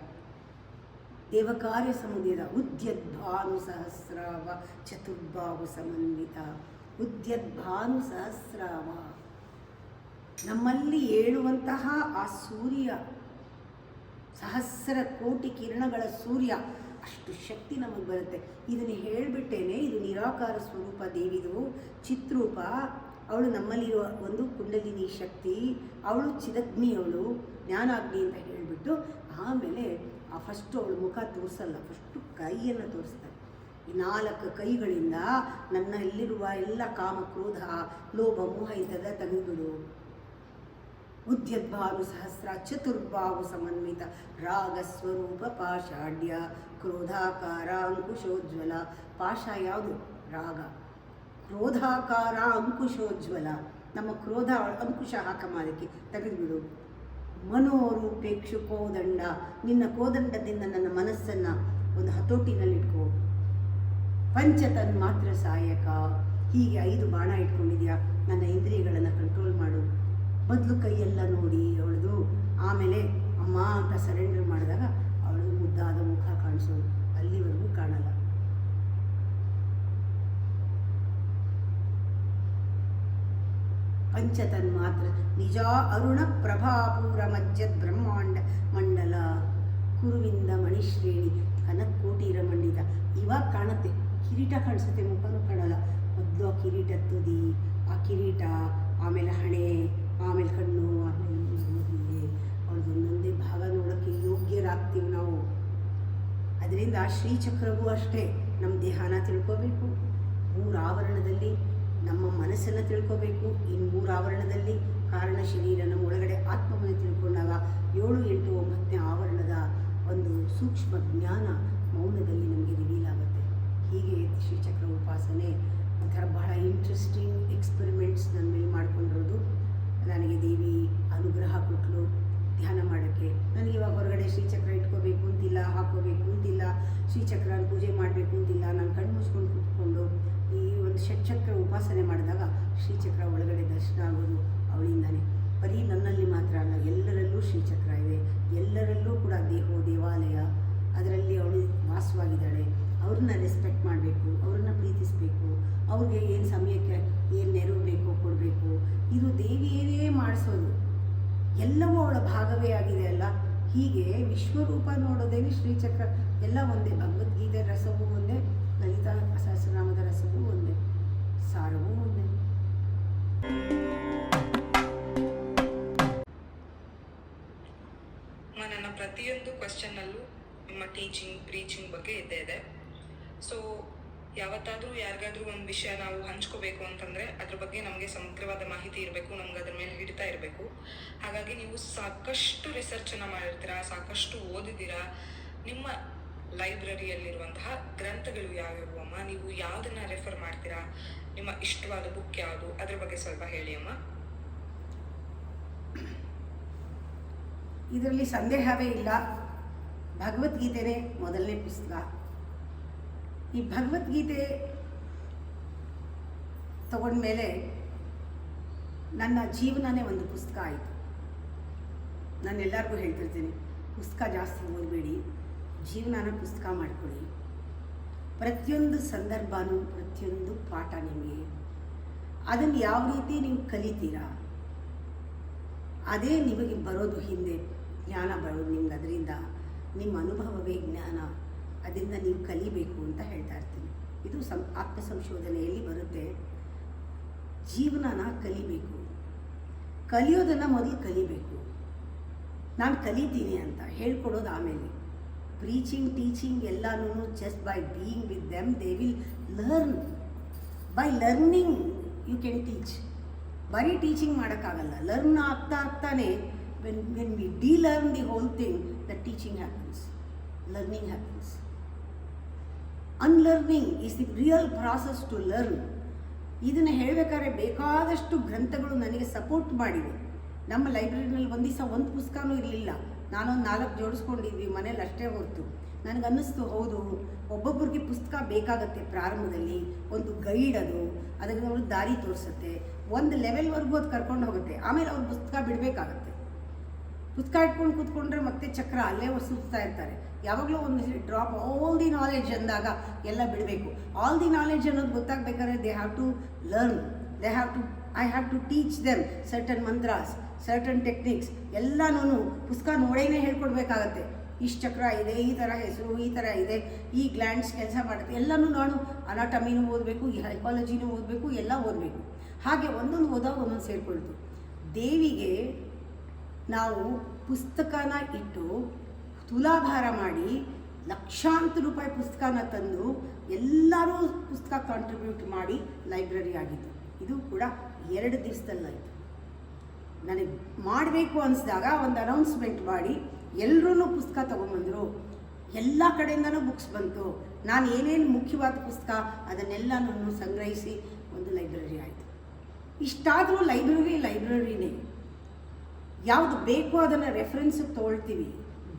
ದೇವಕಾರ್ಯ ಸಮುದ್ಯದ ಉದ್ಯದ್ಭಾನು ಸಹಸ್ರಾವ ಚತುರ್ಭಾವ ಸಮನ್ವಿತ. ಉದ್ಯದ್ಭಾನು ಸಹಸ್ರಾವ ನಮ್ಮಲ್ಲಿ ಏಳುವಂತಹ ಆ ಸೂರ್ಯ, ಸಹಸ್ರ ಕೋಟಿ ಕಿರಣಗಳ ಸೂರ್ಯ, ಅಷ್ಟು ಶಕ್ತಿ ನಮಗೆ ಬರುತ್ತೆ. ಇದನ್ನು ಹೇಳಿಬಿಟ್ಟೇನೆ, ಇದು ನಿರಾಕಾರ ಸ್ವರೂಪ ದೇವಿದು ಚಿತ್ರೂಪ. ಅವಳು ನಮ್ಮಲ್ಲಿರುವ ಒಂದು ಕುಂಡಲಿನಿ ಶಕ್ತಿ, ಅವಳು ಚಿದಗ್ನಿ, ಅವಳು ಜ್ಞಾನಾಗ್ನಿ ಅಂತ ಹೇಳಿಬಿಟ್ಟು ಆಮೇಲೆ ಫಸ್ಟು ಅವಳು ಮುಖ ತೋರಿಸಲ್ಲ, ಫಸ್ಟು ಕೈಯನ್ನು ತೋರಿಸ್ತಾರೆ. ಈ 4 ಕೈಗಳಿಂದ ನನ್ನಲ್ಲಿರುವ ಎಲ್ಲ ಕಾಮ, ಕ್ರೋಧ, ಲೋಭ, ಮೋಹ ಇಂಥದ್ದು ತೆಗೆದುಬಿಡು. ಉದ್ಯದ್ಭಾನು ಸಹಸ್ರ ಚತುರ್ಭಾವು ಸಮನ್ವಿತ ರಾಗಸ್ವರೂಪ ಪಾಷಾಢ್ಯ ಕ್ರೋಧಾಕಾರ ಅಂಕುಶೋಜ್ವಲ. ಪಾಶ ಯಾವುದು? ರಾಗ. ಕ್ರೋಧಾಕಾರ ಅಂಕುಶೋಜ್ವಲ. ನಮ್ಮ ಕ್ರೋಧ ಅಂಕುಶ ಹಾಕಮಾದಕ್ಕೆ ತೆಗೆದುಬಿಡು. ಮನೋರೂಪೇಕ್ಷು ಕೋದಂಡ. ನಿನ್ನ ಕೋದಂಡದಿಂದ ನನ್ನ ಮನಸ್ಸನ್ನು ಒಂದು ಹತೋಟಿನಲ್ಲಿಟ್ಕೋ. ಪಂಚತನ್ ಮಾತ್ರ ಸಹಾಯಕ. ಹೀಗೆ 5 ಬಾಣ ಇಟ್ಕೊಂಡಿದ್ಯಾ, ನನ್ನ ಇಂದ್ರಿಯಗಳನ್ನು ಕಂಟ್ರೋಲ್ ಮಾಡು. ಮೊದಲು ಕೈಯೆಲ್ಲ ನೋಡಿ ಅವಳದು, ಆಮೇಲೆ ಅಮ್ಮ ಅಂತ ಸರೆಂಡರ್ ಮಾಡಿದಾಗ ಅವಳದು ಮುದ್ದಾದ ಮುಖ ಕಾಣಿಸೋದು. ಅಲ್ಲಿವರೆಗೂ ಕಾಣಲ್ಲ. ಪಂಚತನ್ ಮಾತ್ರ ನಿಜ ಅರುಣ ಪ್ರಭಾಪೂರ ಮಜ್ಜದ್ ಬ್ರಹ್ಮಾಂಡ ಮಂಡಲ ಕುರುವಿಂದ ಮಣಿಶ್ರೇಣಿ ಕನಕೋಟೀರ ಮಂಡಿತ. ಇವಾಗ ಕಾಣುತ್ತೆ, ಕಿರೀಟ ಕಾಣಿಸುತ್ತೆ, ಮುಖನೂ ಕಾಣಲ್ಲ. ಮೊದಲು ಆ ಕಿರೀಟ ತುದಿ, ಆ ಕಿರೀಟ, ಆಮೇಲೆ ಹಣೆ, ಆಮೇಲೆ ಕಣ್ಣು, ಆಮೇಲೆ ಅವ್ರದ್ದು ಒಂದೊಂದೇ ಭಾಗ ನೋಡೋಕ್ಕೆ ಯೋಗ್ಯರಾಗ್ತೀವಿ ನಾವು. ಅದರಿಂದ ಶ್ರೀಚಕ್ರವೂ ಅಷ್ಟೇ. ನಮ್ಮ ದೇಹನ ತಿಳ್ಕೋಬೇಕು, 3 ಆವರಣದಲ್ಲಿ ನಮ್ಮ ಮನಸ್ಸನ್ನು ತಿಳ್ಕೋಬೇಕು, ಇನ್ನು 3 ಆವರಣದಲ್ಲಿ ಕಾರಣ ಶರೀರ, ನಮ್ಮ ಒಳಗಡೆ ಆತ್ಮವನ್ನು ತಿಳ್ಕೊಂಡಾಗ 7, 8, 9ನೇ ಆವರಣದ ಒಂದು ಸೂಕ್ಷ್ಮ ಶ್ರೀಚಕ್ರ ಇದೆ. ಎಲ್ಲರಲ್ಲೂ ಕೂಡ ದೇವಾಲಯ, ಅದರಲ್ಲಿ ಅವಳು ವಾಸವಾಗಿದ್ದಾಳೆ. ಅವ್ರನ್ನ ರೆಸ್ಪೆಕ್ಟ್ ಮಾಡಬೇಕು, ಅವ್ರನ್ನ ಪ್ರೀತಿಸಬೇಕು, ಅವ್ರಿಗೆ ಏನು ಸಮಯಕ್ಕೆ ಏನು ನೆರವು ಬೇಕೋ ಕೊಡಬೇಕು. ಇದು ದೇವಿಯೇ ಮಾಡಿಸೋದು, ಎಲ್ಲವೂ ಅವಳ ಭಾಗವೇ ಆಗಿದೆ ಅಲ್ಲ. ಹೀಗೆ ವಿಶ್ವರೂಪ ನೋಡೋದೇನೆ ಶ್ರೀಚಕ್ರ. ಎಲ್ಲ ಒಂದೇ, ಭಗವದ್ಗೀತೆ ರಸವೂ ಒಂದೇ, ಲಲಿತಾ ಸಹಸ್ರನಾಮದ ರಸವೂ ಒಂದೇ, ಸಾರವೂ ಒಂದೇ. ನನ್ನ ಪ್ರತಿಯೊಂದು ಕ್ವಶನ್ನಲ್ಲೂ ನಿಮ್ಮ ಟೀಚಿಂಗ್ ಪ್ರೀಚಿಂಗ್ ಬಗ್ಗೆ ಇದ್ದೇ ಇದೆ. ಸೊ ಯಾವತ್ತಾದರೂ ಯಾರಿಗಾದ್ರೂ ಒಂದು ವಿಷಯ ನಾವು ಹಂಚ್ಕೋಬೇಕು ಅಂತಂದರೆ ಅದ್ರ ಬಗ್ಗೆ ನಮಗೆ ಸಮಗ್ರವಾದ ಮಾಹಿತಿ ಇರಬೇಕು, ನಮ್ಗೆ ಅದ್ರ ಮೇಲೆ ಹಿಡಿತಾ ಇರಬೇಕು. ಹಾಗಾಗಿ ನೀವು ಸಾಕಷ್ಟು ರಿಸರ್ಚನ್ನು ಮಾಡಿರ್ತೀರಾ, ಸಾಕಷ್ಟು ಓದಿದ್ದೀರಾ. ನಿಮ್ಮ ಲೈಬ್ರರಿಯಲ್ಲಿರುವಂತಹ ಗ್ರಂಥಗಳು ಯಾವ್ಯಾವು ಅಮ್ಮ? ನೀವು ಯಾವುದನ್ನು ರೆಫರ್ ಮಾಡ್ತೀರಾ? ನಿಮ್ಮ ಇಷ್ಟವಾದ ಬುಕ್ ಯಾವುದು? ಅದ್ರ ಬಗ್ಗೆ ಸ್ವಲ್ಪ ಹೇಳಿ ಅಮ್ಮ. ಇದರಲ್ಲಿ ಸಂದೇಹವೇ ಇಲ್ಲ, ಭಗವದ್ಗೀತೆನೇ ಮೊದಲನೇ ಪುಸ್ತಕ. ಈ ಭಗವದ್ಗೀತೆ ತಗೊಂಡ್ಮೇಲೆ ನನ್ನ ಜೀವನನೇ ಒಂದು ಪುಸ್ತಕ ಆಯಿತು. ನಾನು ಎಲ್ಲರಿಗೂ ಹೇಳ್ತಿರ್ತೀನಿ, ಪುಸ್ತಕ ಜಾಸ್ತಿ ಓದಬೇಡಿ, ಜೀವನನ ಪುಸ್ತಕ ಮಾಡ್ಕೊಳ್ಳಿ. ಪ್ರತಿಯೊಂದು ಸಂದರ್ಭನೂ, ಪ್ರತಿಯೊಂದು ಪಾಠ ನಿಮಗೆ ಅದನ್ನು ಯಾವ ರೀತಿ ನೀವು ಕಲಿತೀರಾ ಅದೇ ನಿಮಗೆ ಬರೋದು. ಹಿಂದೆ ಜ್ಞಾನ ಬರೋದು ನಿಮ್ಗೆ, ಅದರಿಂದ ನಿಮ್ಮ ಅನುಭವವೇ ಜ್ಞಾನ, ಅದರಿಂದ ನೀವು ಕಲಿಬೇಕು ಅಂತ ಹೇಳ್ತಾ ಇರ್ತೀನಿ. ಇದು ಆತ್ಮ ಸಂಶೋಧನೆಯಲ್ಲಿ ಬರುತ್ತೆ. ಜೀವನನ ಕಲಿಬೇಕು, ಕಲಿಯೋದನ್ನು ಮೊದಲು ಕಲಿಬೇಕು. ನಾನು ಕಲಿತೀನಿ ಅಂತ ಹೇಳ್ಕೊಡೋದು ಆಮೇಲೆ. ಪ್ರೀಚಿಂಗ್ ಟೀಚಿಂಗ್ ಎಲ್ಲನೂ just by being with them they will learn. By learning you can teach. ಬರೀ ಟೀಚಿಂಗ್ ಮಾಡೋಕ್ಕಾಗಲ್ಲ, ಲರ್ನ್ ಆಗ್ತಾನೆ. when we de-learn the whole thing, the teaching happens, learning happens. Unlearning is the real process to learn. ಇದನ್ನು ಹೇಳಬೇಕಾದ್ರೆ ಬೇಕಾದಷ್ಟು ಗ್ರಂಥಗಳು ನನಗೆ ಸಪೋರ್ಟ್ ಮಾಡಿವೆ. ನಮ್ಮ ಲೈಬ್ರರಿನಲ್ಲಿ ಒಂದು ದಿವಸ ಒಂದು ಪುಸ್ತಕನೂ ಇರಲಿಲ್ಲ, ನಾನೊಂದು 4 ಜೋಡಿಸ್ಕೊಂಡಿದ್ವಿ ಮನೇಲಿ ಅಷ್ಟೇ ಹೊರತು. ನನಗನ್ನಿಸ್ತು, ಹೌದು, ಒಬ್ಬೊಬ್ಬರಿಗೆ ಪುಸ್ತಕ ಬೇಕಾಗತ್ತೆ. ಪ್ರಾರಂಭದಲ್ಲಿ ಒಂದು ಗೈಡ್, ಅದಕ್ಕೆ ಅವ್ರಿಗೆ ದಾರಿ ತೋರಿಸುತ್ತೆ, ಒಂದು ಲೆವೆಲ್ವರೆಗೂ ಅದು ಕರ್ಕೊಂಡು ಹೋಗುತ್ತೆ. ಆಮೇಲೆ ಅವ್ರು ಪುಸ್ತಕ ಬಿಡಬೇಕಾಗತ್ತೆ. ಪುಸ್ತಕ ಇಟ್ಕೊಂಡು ಕೂತ್ಕೊಂಡ್ರೆ ಮತ್ತೆ ಚಕ್ರ ಅಲ್ಲೇ ಸುತ್ತಾ ಇರ್ತಾರೆ. ಯಾವಾಗಲೂ ಒಂದು ಡ್ರಾಪ್ ಆಲ್ ದಿ ನಾಲೆಡ್ಜ್ ಅಂದಾಗ ಎಲ್ಲ ಬಿಡಬೇಕು. ಆಲ್ ದಿ ನಾಲೆಡ್ಜ್ ಅನ್ನೋದು ಗೊತ್ತಾಗಬೇಕಾದ್ರೆ they have to learn, I have to teach them certain mantras, certain techniques. ಎಲ್ಲನೂ ಪುಸ್ತಕ ನೋಡೇನೆ ಹೇಳ್ಕೊಡ್ಬೇಕಾಗತ್ತೆ. ಇಷ್ಟು ಚಕ್ರ ಇದೆ, ಈ ಥರ ಹೆಸರು, ಈ ಥರ ಇದೆ, ಈ ಗ್ಲ್ಯಾಂಡ್ಸ್ ಕೆಲಸ ಮಾಡುತ್ತೆ, ಎಲ್ಲನೂ ನಾನು ಅನಾಟಮಿನೂ ಓದಬೇಕು, ಈ ಸೈಕಾಲಜಿನೂ ಓದಬೇಕು, ಎಲ್ಲ ಓದಬೇಕು. ಹಾಗೆ ಒಂದೊಂದು ಓದಾಗ ಒಂದೊಂದು ಸೇರಿಕೊಳ್ತು. ದೇವಿಗೆ ನಾವು ಪುಸ್ತಕನ ಇಟ್ಟು ತುಲಾಭಾರ ಮಾಡಿ ಲಕ್ಷಾಂತರ ರೂಪಾಯಿ ಪುಸ್ತಕನ ತಂದು ಎಲ್ಲರೂ ಪುಸ್ತಕ ಕಾಂಟ್ರಿಬ್ಯೂಟ್ ಮಾಡಿ ಲೈಬ್ರರಿ ಆಗಿತ್ತು. ಇದು ಕೂಡ 2 ದಿವಸದಲ್ಲಾಯಿತು. ನನಗೆ ಮಾಡಬೇಕು ಅನಿಸಿದಾಗ ಒಂದು ಅನೌನ್ಸ್ಮೆಂಟ್ ಮಾಡಿ ಎಲ್ಲರೂ ಪುಸ್ತಕ ತೊಗೊಂಬಂದರು. ಎಲ್ಲ ಕಡೆಯಿಂದನೂ ಬುಕ್ಸ್ ಬಂತು. ನಾನು ಏನೇನು ಮುಖ್ಯವಾದ ಪುಸ್ತಕ ಅದನ್ನೆಲ್ಲನೂ ಸಂಗ್ರಹಿಸಿ ಒಂದು ಲೈಬ್ರರಿ ಆಯಿತು. ಇಷ್ಟಾದರೂ ಲೈಬ್ರರಿನೇ. ಯಾವುದು ಬೇಕೋ ಅದನ್ನು ರೆಫರೆನ್ಸಿಗೆ ತೊಗೊಳ್ತೀವಿ,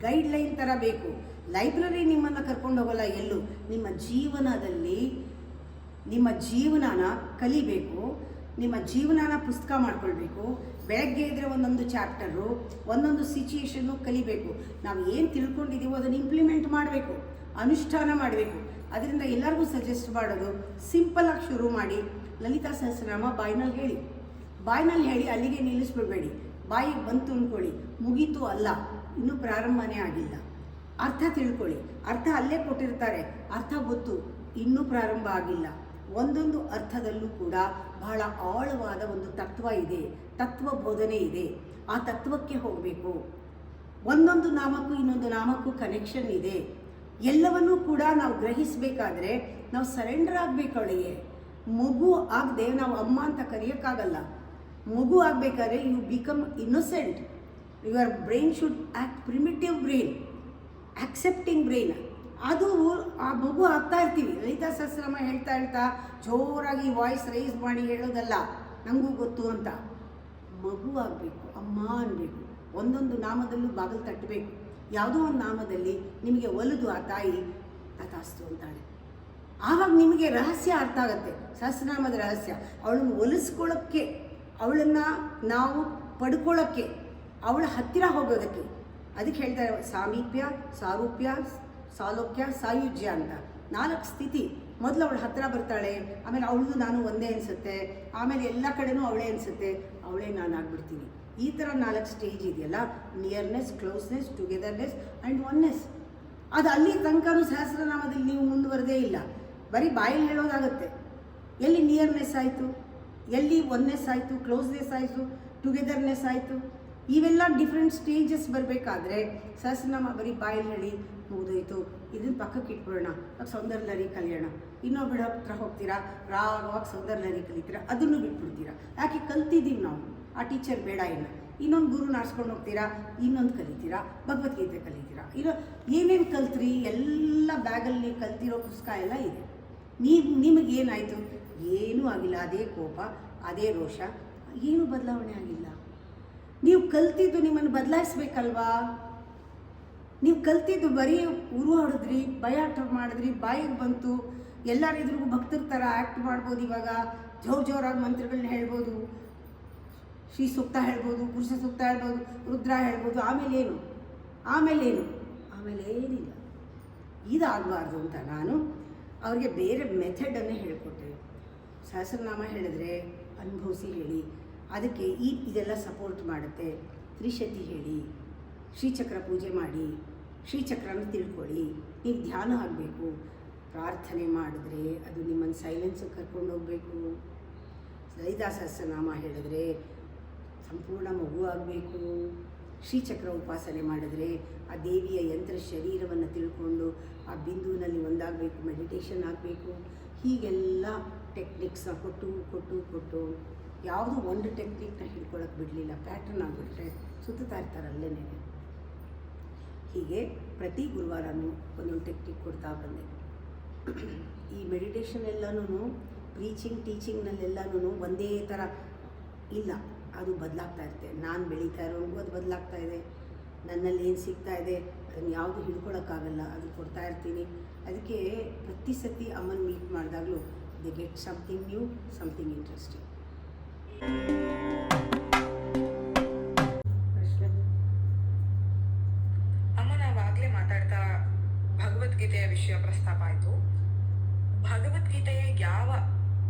ಗೈಡ್ಲೈನ್ ಥರ ಬೇಕು. ಲೈಬ್ರರಿ ನಿಮ್ಮನ್ನು ಕರ್ಕೊಂಡು ಹೋಗೋಲ್ಲ ಎಲ್ಲೂ. ನಿಮ್ಮ ಜೀವನದಲ್ಲಿ ನಿಮ್ಮ ಜೀವನನ ಕಲಿಬೇಕು, ನಿಮ್ಮ ಜೀವನನ ಪುಸ್ತಕ ಮಾಡ್ಕೊಳ್ಬೇಕು. ಬೆಳಗ್ಗೆ ಇದ್ದರೆ ಒಂದೊಂದು ಚಾಪ್ಟರು, ಒಂದೊಂದು ಸಿಚುಯೇಷನ್ನು ಕಲಿಬೇಕು. ನಾವು ಏನು ತಿಳ್ಕೊಂಡಿದ್ದೀವೋ ಅದನ್ನು ಇಂಪ್ಲಿಮೆಂಟ್ ಮಾಡಬೇಕು, ಅನುಷ್ಠಾನ ಮಾಡಬೇಕು. ಅದರಿಂದ ಎಲ್ಲರಿಗೂ ಸಜೆಸ್ಟ್ ಮಾಡೋದು, ಸಿಂಪಲಾಗಿ ಶುರು ಮಾಡಿ. ಲಲಿತಾ ಸಹಸ್ರನಾಮ ಬಾಯ್ನಲ್ಲಿ ಹೇಳಿ ಅಲ್ಲಿಗೆ ನಿಲ್ಲಿಸ್ಬಿಡ್ಬೇಡಿ. ಬಾಯಿಗೆ ಬಂತು ಅಂದ್ಕೊಳ್ಳಿ, ಮುಗೀತು ಅಲ್ಲ, ಇನ್ನೂ ಪ್ರಾರಂಭನೇ ಆಗಿಲ್ಲ. ಅರ್ಥ ತಿಳ್ಕೊಳ್ಳಿ, ಅರ್ಥ ಅಲ್ಲೇ ಕೊಟ್ಟಿರ್ತಾರೆ, ಅರ್ಥ ಗೊತ್ತು, ಇನ್ನೂ ಪ್ರಾರಂಭ ಆಗಿಲ್ಲ. ಒಂದೊಂದು ಅರ್ಥದಲ್ಲೂ ಕೂಡ ಬಹಳ ಆಳವಾದ ಒಂದು ತತ್ವ ಇದೆ, ತತ್ವ ಬೋಧನೆ ಇದೆ. ಆ ತತ್ವಕ್ಕೆ ಹೋಗಬೇಕು. ಒಂದೊಂದು ನಾಮಕ್ಕೂ ಇನ್ನೊಂದು ನಾಮಕ್ಕೂ ಕನೆಕ್ಷನ್ ಇದೆ. ಎಲ್ಲವನ್ನೂ ಕೂಡ ನಾವು ಗ್ರಹಿಸಬೇಕಾದ್ರೆ ನಾವು ಸರೆಂಡರ್ ಆಗಬೇಕು. ಅವಳಿಗೆ ಮಗು ಆಗದೆ ನಾವು ಅಮ್ಮ ಅಂತ ಕರೆಯೋಕ್ಕಾಗಲ್ಲ. ಮಗು ಆಗಬೇಕಾದ್ರೆ you become innocent. Your brain should act primitive brain, accepting brain. ಅದು ಆ ಮಗು ಆಗ್ತಾ ಇರ್ತೀವಿ. ಲಲಿತಾ ಸಹಸ್ರನಾಮ ಹೇಳ್ತಾ ಜೋರಾಗಿ ವಾಯ್ಸ್ ರೈಸ್ ಮಾಡಿ ಹೇಳೋದಲ್ಲ, ನನಗೂ ಗೊತ್ತು ಅಂತ. ಮಗು ಆಗಬೇಕು, ಅಮ್ಮ ಅನ್ನಬೇಕು. ಒಂದೊಂದು ನಾಮದಲ್ಲೂ ಬಾಗಿಲು ತಟ್ಟಬೇಕು. ಯಾವುದೋ ಒಂದು ನಾಮದಲ್ಲಿ ನಿಮಗೆ ಒಲಿದು ಆ ತಾಯಿ ತಥಾಸ್ತು ಅಂತಾಳೆ. ಆವಾಗ ನಿಮಗೆ ರಹಸ್ಯ ಅರ್ಥ ಆಗುತ್ತೆ, ಸಹಸ್ರನಾಮದ ರಹಸ್ಯ. ಅವಳನ್ನು ಒಲಿಸ್ಕೊಳ್ಳೋಕ್ಕೆ, ಅವಳನ್ನು ನಾವು ಪಡ್ಕೊಳ್ಳೋಕ್ಕೆ ಅವಳ ಹತ್ತಿರ ಹೋಗೋದಕ್ಕೆ. ಅದಕ್ಕೆ ಹೇಳ್ತಾರೆ ಸಾಮೀಪ್ಯ, ಸಾರೂಪ್ಯ, ಸಾಲೋಕ್ಯ, ಸಾಯುಜ್ಯ ಅಂತ 4 ಸ್ಥಿತಿ. ಮೊದಲು ಅವಳ ಹತ್ತಿರ ಬರ್ತಾಳೆ, ಆಮೇಲೆ ಅವಳದು ನಾನು ಒಂದೇ ಅನಿಸುತ್ತೆ, ಆಮೇಲೆ ಎಲ್ಲ ಕಡೆನೂ ಅವಳೇ ಅನಿಸುತ್ತೆ, ಅವಳೇ ನಾನು ಆಗ್ಬಿಡ್ತೀನಿ. ಈ ಥರ 4 ಸ್ಟೇಜ್ ಇದೆಯಲ್ಲ, nearness, closeness, togetherness and oneness. ಅದು ಅಲ್ಲಿ ತನಕನೂ ಸಹಸ್ರನಾಮದಲ್ಲಿ ನೀವು ಮುಂದುವರೆದೇ ಇಲ್ಲ, ಬರೀ ಬಾಯಲ್ಲಿ ಹೇಳೋದಾಗುತ್ತೆ. ಎಲ್ಲಿ ನಿಯರ್ನೆಸ್ ಆಯಿತು, ಎಲ್ಲಿ ಒನ್ನೆಸ್ ಆಯಿತು, ಕ್ಲೋಸ್ನೆಸ್ ಆಯಿತು, ಟುಗೆದರ್ನೆಸ್ ಆಯಿತು. ಇವೆಲ್ಲ ಡಿಫ್ರೆಂಟ್ ಸ್ಟೇಜಸ್ ಬರಬೇಕಾದ್ರೆ ಸಹಸ್ರನಾಮ ಬರೀ ಬಾಯಲ್ಲಿ ಹೇಳಿ ಮುಗಿದೋಯ್ತು, ಇದನ್ನು ಪಕ್ಕಕ್ಕೆ ಇಟ್ಬಿಡೋಣ, ಆಗ ಸೌಂದರ್ಯಲಹರಿ ಕಲಿಯೋಣ. ಇನ್ನೊಬ್ಬರ ಹತ್ರ ಹೋಗ್ತೀರಾ, ರಾಗವಾಗಿ ಸೌಂದರ್ಯಲಹರಿ ಕಲಿತೀರಾ, ಅದನ್ನು ಬಿಟ್ಬಿಡ್ತೀರಾ. ಯಾಕೆ ಕಲ್ತಿದ್ದೀವಿ ನಾವು, ಆ ಟೀಚರ್ ಬೇಡ ಇಲ್ಲ. ಇನ್ನೊಂದು ಗುರು ನಾಡ್ಸ್ಕೊಂಡು ಹೋಗ್ತೀರಾ, ಇನ್ನೊಂದು ಕಲಿತೀರಾ, ಭಗವದ್ಗೀತೆ ಕಲಿತೀರಾ. ಇರೋ ಏನೇನು ಕಲ್ತ್ರಿ ಎಲ್ಲ ಬ್ಯಾಗಲ್ಲಿ ಕಲ್ತಿರೋ ಪುಸ್ತಕ ಎಲ್ಲ ಇದೆ. ನಿಮಗೇನಾಯಿತು? ಏನೂ ಆಗಿಲ್ಲ. ಅದೇ ಕೋಪ, ಅದೇ ರೋಷ, ಏನೂ ಬದಲಾವಣೆ ಆಗಿಲ್ಲ. ನೀವು ಕಲ್ತಿದ್ದು ನಿಮ್ಮನ್ನು ಬದಲಾಯಿಸ್ಬೇಕಲ್ವಾ? ನೀವು ಕಲ್ತಿದ್ದು ಬರೀ ಉರು ಹೊಡೆದ್ರಿ, ಭಯ ಮಾಡಿದ್ರಿ, ಬಾಯಿಗೆ ಬಂತು, ಎಲ್ಲರ ಎದುರಿಗೂ ಭಕ್ತರ ಥರ ಆ್ಯಕ್ಟ್ ಮಾಡ್ಬೋದು. ಇವಾಗ ಜೋರಾಗಿ ಮಂತ್ರಗಳನ್ನ ಹೇಳ್ಬೋದು, ಶ್ರೀ ಸೂಕ್ತ ಹೇಳ್ಬೋದು, ಪುರುಷ ಸೂಕ್ತ ಹೇಳ್ಬೋದು, ರುದ್ರ ಹೇಳ್ಬೋದು. ಆಮೇಲೇನು? ಏನಿಲ್ಲ. ಇದಾಗಬಾರ್ದು ಅಂತ ನಾನು ಅವ್ರಿಗೆ ಬೇರೆ ಮೆಥಡನ್ನೇ ಹೇಳಿಕೊಟ್ಟೆ. ಸಹಸ್ರನಾಮ ಹೇಳಿದ್ರೆ ಅನುಭವಿಸಿ ಹೇಳಿ, ಅದಕ್ಕೆ ಇದೆಲ್ಲ ಸಪೋರ್ಟ್ ಮಾಡುತ್ತೆ. ತ್ರಿಶತಿ ಹೇಳಿ, ಶ್ರೀಚಕ್ರ ಪೂಜೆ ಮಾಡಿ, ಶ್ರೀಚಕ್ರನ ತಿಳ್ಕೊಳ್ಳಿ. ನೀವು ಧ್ಯಾನ ಆಗಬೇಕು, ಪ್ರಾರ್ಥನೆ ಮಾಡಿದ್ರೆ ಅದು ನಿಮ್ಮನ್ನು ಸೈಲೆನ್ಸಿಗೆ ಕರ್ಕೊಂಡು ಹೋಗಬೇಕು. ಲಲಿತಾ ಸಹಸ್ರನಾಮ ಹೇಳಿದ್ರೆ ಸಂಪೂರ್ಣ ಮಗು ಆಗಬೇಕು. ಶ್ರೀಚಕ್ರ ಉಪಾಸನೆ ಮಾಡಿದ್ರೆ ಆ ದೇವಿಯ ಯಂತ್ರ ಶರೀರವನ್ನು ತಿಳ್ಕೊಂಡು ಆ ಬಿಂದುವಿನಲ್ಲಿ ಒಂದಾಗಬೇಕು, ಮೆಡಿಟೇಷನ್ ಆಗಬೇಕು. ಹೀಗೆಲ್ಲ ಟೆಕ್ನಿಕ್ಸ್ನ ಕೊಟ್ಟು ಯಾವುದೂ ಒಂದು ಟೆಕ್ನಿಕ್ನ ಹಿಡ್ಕೊಳ್ಳೋಕೆ ಬಿಡಲಿಲ್ಲ. ಪ್ಯಾಟ್ರನ್ ಆಗಿಬಿಟ್ರೆ ಸುತ್ತಾ ಇರ್ತಾರಲ್ಲೇ. ಹೀಗೆ ಪ್ರತಿ ಗುರುವಾರನೂ ಒಂದೊಂದು ಟೆಕ್ನಿಕ್ ಕೊಡ್ತಾ ಬಂದೆ. ಈ ಮೆಡಿಟೇಷನ್ ಎಲ್ಲನೂ ಟೀಚಿಂಗ್ನಲ್ಲೆಲ್ಲನೂ ಒಂದೇ ಥರ ಇಲ್ಲ, ಅದು ಬದಲಾಗ್ತಾ ಇರುತ್ತೆ. ನಾನು ಬೆಳೀತಾ ಇರೋಂಗೂ ಅದು ಬದಲಾಗ್ತಾ ಇದೆ. ನನ್ನಲ್ಲಿ ಏನು ಸಿಗ್ತಾ ಇದೆ ಅದನ್ನು ಯಾವುದು ಹಿಡ್ಕೊಳಕ್ಕಾಗಲ್ಲ, ಅದು ಕೊಡ್ತಾ ಇರ್ತೀನಿ. ಅದಕ್ಕೆ ಪ್ರತಿ ಸತಿ ಅಮ್ಮನ ಮೀಟ್ ಮಾಡಿದಾಗಲೂ they get something new, something interesting. ಅಮ್ಮ, ನಾವಾಗಲೇ ಮಾತಾಡ್ತಾ ಭಗವದ್ಗೀತೆಯ ವಿಷಯ ಪ್ರಸ್ತಾಪ ಆಯಿತು. ಭಗವದ್ಗೀತೆಯ ಯಾವ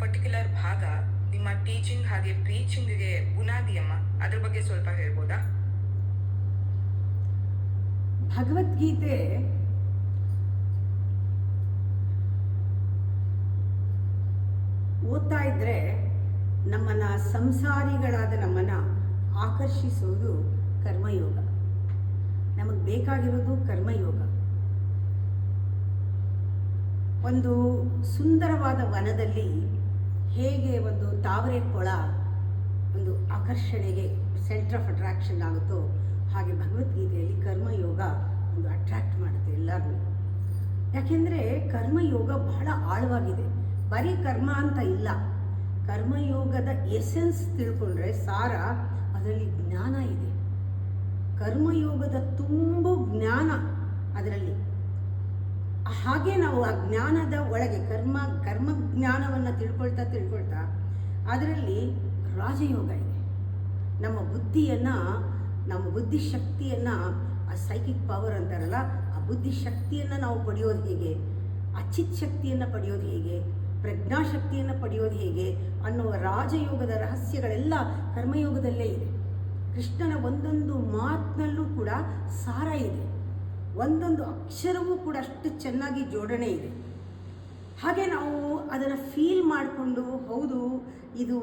ಪರ್ಟಿಕ್ಯುಲರ್ ಭಾಗ ನಿಮ್ಮ ಟೀಚಿಂಗ್ ಹಾಗೆ ಪ್ರೀಚಿಂಗ್ಗೆ ಬುನಾದಿ ಅಮ್ಮ? ಅದ್ರ ಬಗ್ಗೆ ಸ್ವಲ್ಪ ಹೇಳ್ಬೋದಾ? ಭಗವದ್ಗೀತೆ ಓದ್ತಾ ಇದ್ದರೆ ನಮ್ಮನ್ನು ಸಂಸಾರಿಗಳಾದ ನಮ್ಮನ್ನು ಆಕರ್ಷಿಸೋದು ಕರ್ಮಯೋಗ. ನಮಗೆ ಬೇಕಾಗಿರೋದು ಕರ್ಮಯೋಗ. ಒಂದು ಸುಂದರವಾದ ವನದಲ್ಲಿ ಹೇಗೆ ಒಂದು ತಾವರೆ ಕೊಳ ಒಂದು ಆಕರ್ಷಣೆಗೆ ಸೆಂಟರ್ ಆಫ್ ಅಟ್ರಾಕ್ಷನ್ ಆಗುತ್ತೋ, ಹಾಗೆ ಭಗವದ್ಗೀತೆಯಲ್ಲಿ ಕರ್ಮಯೋಗ ಒಂದು ಅಟ್ರಾಕ್ಟ್ ಮಾಡುತ್ತೆ ಎಲ್ಲರನ್ನೂ. ಯಾಕೆಂದರೆ ಕರ್ಮಯೋಗ ಬಹಳ ಆಳವಾಗಿದೆ. ಬರೀ ಕರ್ಮ ಅಂತ ಇಲ್ಲ, ಕರ್ಮಯೋಗದ ಎಸೆನ್ಸ್ ತಿಳ್ಕೊಂಡ್ರೆ ಸಾರ ಅದರಲ್ಲಿ ಜ್ಞಾನ ಇದೆ. ಕರ್ಮಯೋಗದ ತುಂಬ ಜ್ಞಾನ ಅದರಲ್ಲಿ. ಹಾಗೆ ನಾವು ಆ ಜ್ಞಾನದ ಒಳಗೆ ಕರ್ಮ ಜ್ಞಾನವನ್ನು ತಿಳ್ಕೊಳ್ತಾ ಅದರಲ್ಲಿ ರಾಜಯೋಗ ಇದೆ. ನಮ್ಮ ಬುದ್ಧಿಶಕ್ತಿಯನ್ನು ಆ ಸೈಕಿಕ್ ಪವರ್ ಅಂತಾರಲ್ಲ, ಆ ಬುದ್ಧಿಶಕ್ತಿಯನ್ನು ನಾವು ಪಡೆಯೋದು ಹೇಗೆ, ಆ ಚಿತ್ತಶಕ್ತಿಯನ್ನು ಪಡೆಯೋದು ಹೇಗೆ, ಪ್ರಜ್ಞಾಶಕ್ತಿಯನ್ನು ಪಡೆಯೋದು ಹೇಗೆ ಅನ್ನುವ ರಾಜಯೋಗದ ರಹಸ್ಯಗಳೆಲ್ಲ ಕರ್ಮಯೋಗದಲ್ಲೇ ಇದೆ. ಕೃಷ್ಣನ ಒಂದೊಂದು ಮಾತಿನಲ್ಲೂ ಕೂಡ ಸಾರ ಇದೆ, ಒಂದೊಂದು ಅಕ್ಷರವೂ ಕೂಡ ಅಷ್ಟು ಚೆನ್ನಾಗಿ ಜೋಡಣೆ ಇದೆ. ಹಾಗೆ ನಾವು ಅದನ್ನು ಫೀಲ್ ಮಾಡಿಕೊಂಡು, ಹೌದು ಇದು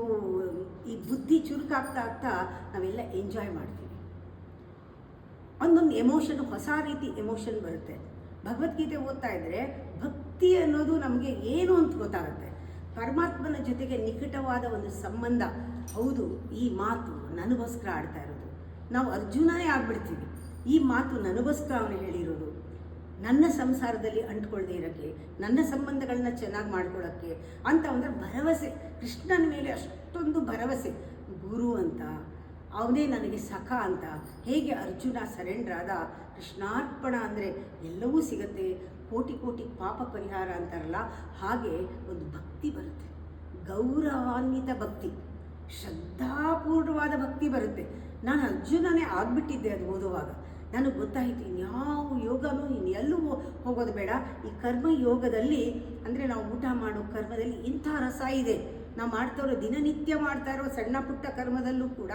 ಈ ಬುದ್ಧಿ ಚುರುಕಾಗ್ತಾ ನಾವೆಲ್ಲ ಎಂಜಾಯ್ ಮಾಡ್ತೀವಿ. ಒಂದೊಂದು ಎಮೋಷನ್, ಹೊಸ ರೀತಿ ಎಮೋಷನ್ ಬರುತ್ತೆ. ಭಗವದ್ಗೀತೆ ಓದ್ತಾ ಇದ್ದರೆ ಭಕ್ತಿ ಅನ್ನೋದು ನಮಗೆ ಏನು ಅಂತ ಗೊತ್ತಾಗುತ್ತೆ. ಪರಮಾತ್ಮನ ಜೊತೆಗೆ ನಿಕಟವಾದ ಒಂದು ಸಂಬಂಧ. ಹೌದು, ಈ ಮಾತು ನನಗೋಸ್ಕರ ಆಡ್ತಾ ಇರೋದು. ನಾವು ಅರ್ಜುನನೇ ಆಗ್ಬಿಡ್ತೀವಿ. ಈ ಮಾತು ನನಗೋಸ್ಕರ ಅವನು ಹೇಳಿರೋದು, ನನ್ನ ಸಂಸಾರದಲ್ಲಿ ಅಂಟ್ಕೊಳ್ಳದೆ ಇರೋಕ್ಕೆ, ನನ್ನ ಸಂಬಂಧಗಳನ್ನ ಚೆನ್ನಾಗಿ ಮಾಡ್ಕೊಳ್ಳೋಕ್ಕೆ ಅಂತ ಅಂದರೆ ಭರವಸೆ. ಕೃಷ್ಣನ ಮೇಲೆ ಅಷ್ಟೊಂದು ಭರವಸೆ. ಗುರು ಅಂತ, ಅವನೇ ನನಗೆ ಸಖ ಅಂತ. ಹೇಗೆ ಅರ್ಜುನ ಸರೆಂಡರ್ ಆದ, ಕೃಷ್ಣಾರ್ಪಣ ಅಂದರೆ ಎಲ್ಲವೂ ಸಿಗತ್ತೆ, ಕೋಟಿ ಕೋಟಿ ಪಾಪ ಪರಿಹಾರ ಅಂತಾರಲ್ಲ, ಹಾಗೆ ಒಂದು ಭಕ್ತಿ ಬರುತ್ತೆ. ಗೌರವಾನ್ವಿತ ಭಕ್ತಿ, ಶ್ರದ್ಧಾಪೂರ್ಣವಾದ ಭಕ್ತಿ ಬರುತ್ತೆ. ನಾನು ಅರ್ಜುನನೇ ಆಗಿಬಿಟ್ಟಿದ್ದೆ ಅದು ಓದುವಾಗ. ನನಗೆ ಗೊತ್ತಾಯಿತು ಇನ್ಯಾವ ಯೋಗನೂ ಇನ್ನೆಲ್ಲೂ ಹೋಗೋದು ಬೇಡ, ಈ ಕರ್ಮ ಯೋಗದಲ್ಲಿ ಅಂದರೆ ನಾವು ಊಟ ಮಾಡೋ ಕರ್ಮದಲ್ಲಿ ಇಂಥ ರಸ ಇದೆ. ನಾವು ಮಾಡ್ತಾ ಇರೋ ದಿನನಿತ್ಯ ಮಾಡ್ತಾ ಇರೋ ಸಣ್ಣ ಪುಟ್ಟ ಕರ್ಮದಲ್ಲೂ ಕೂಡ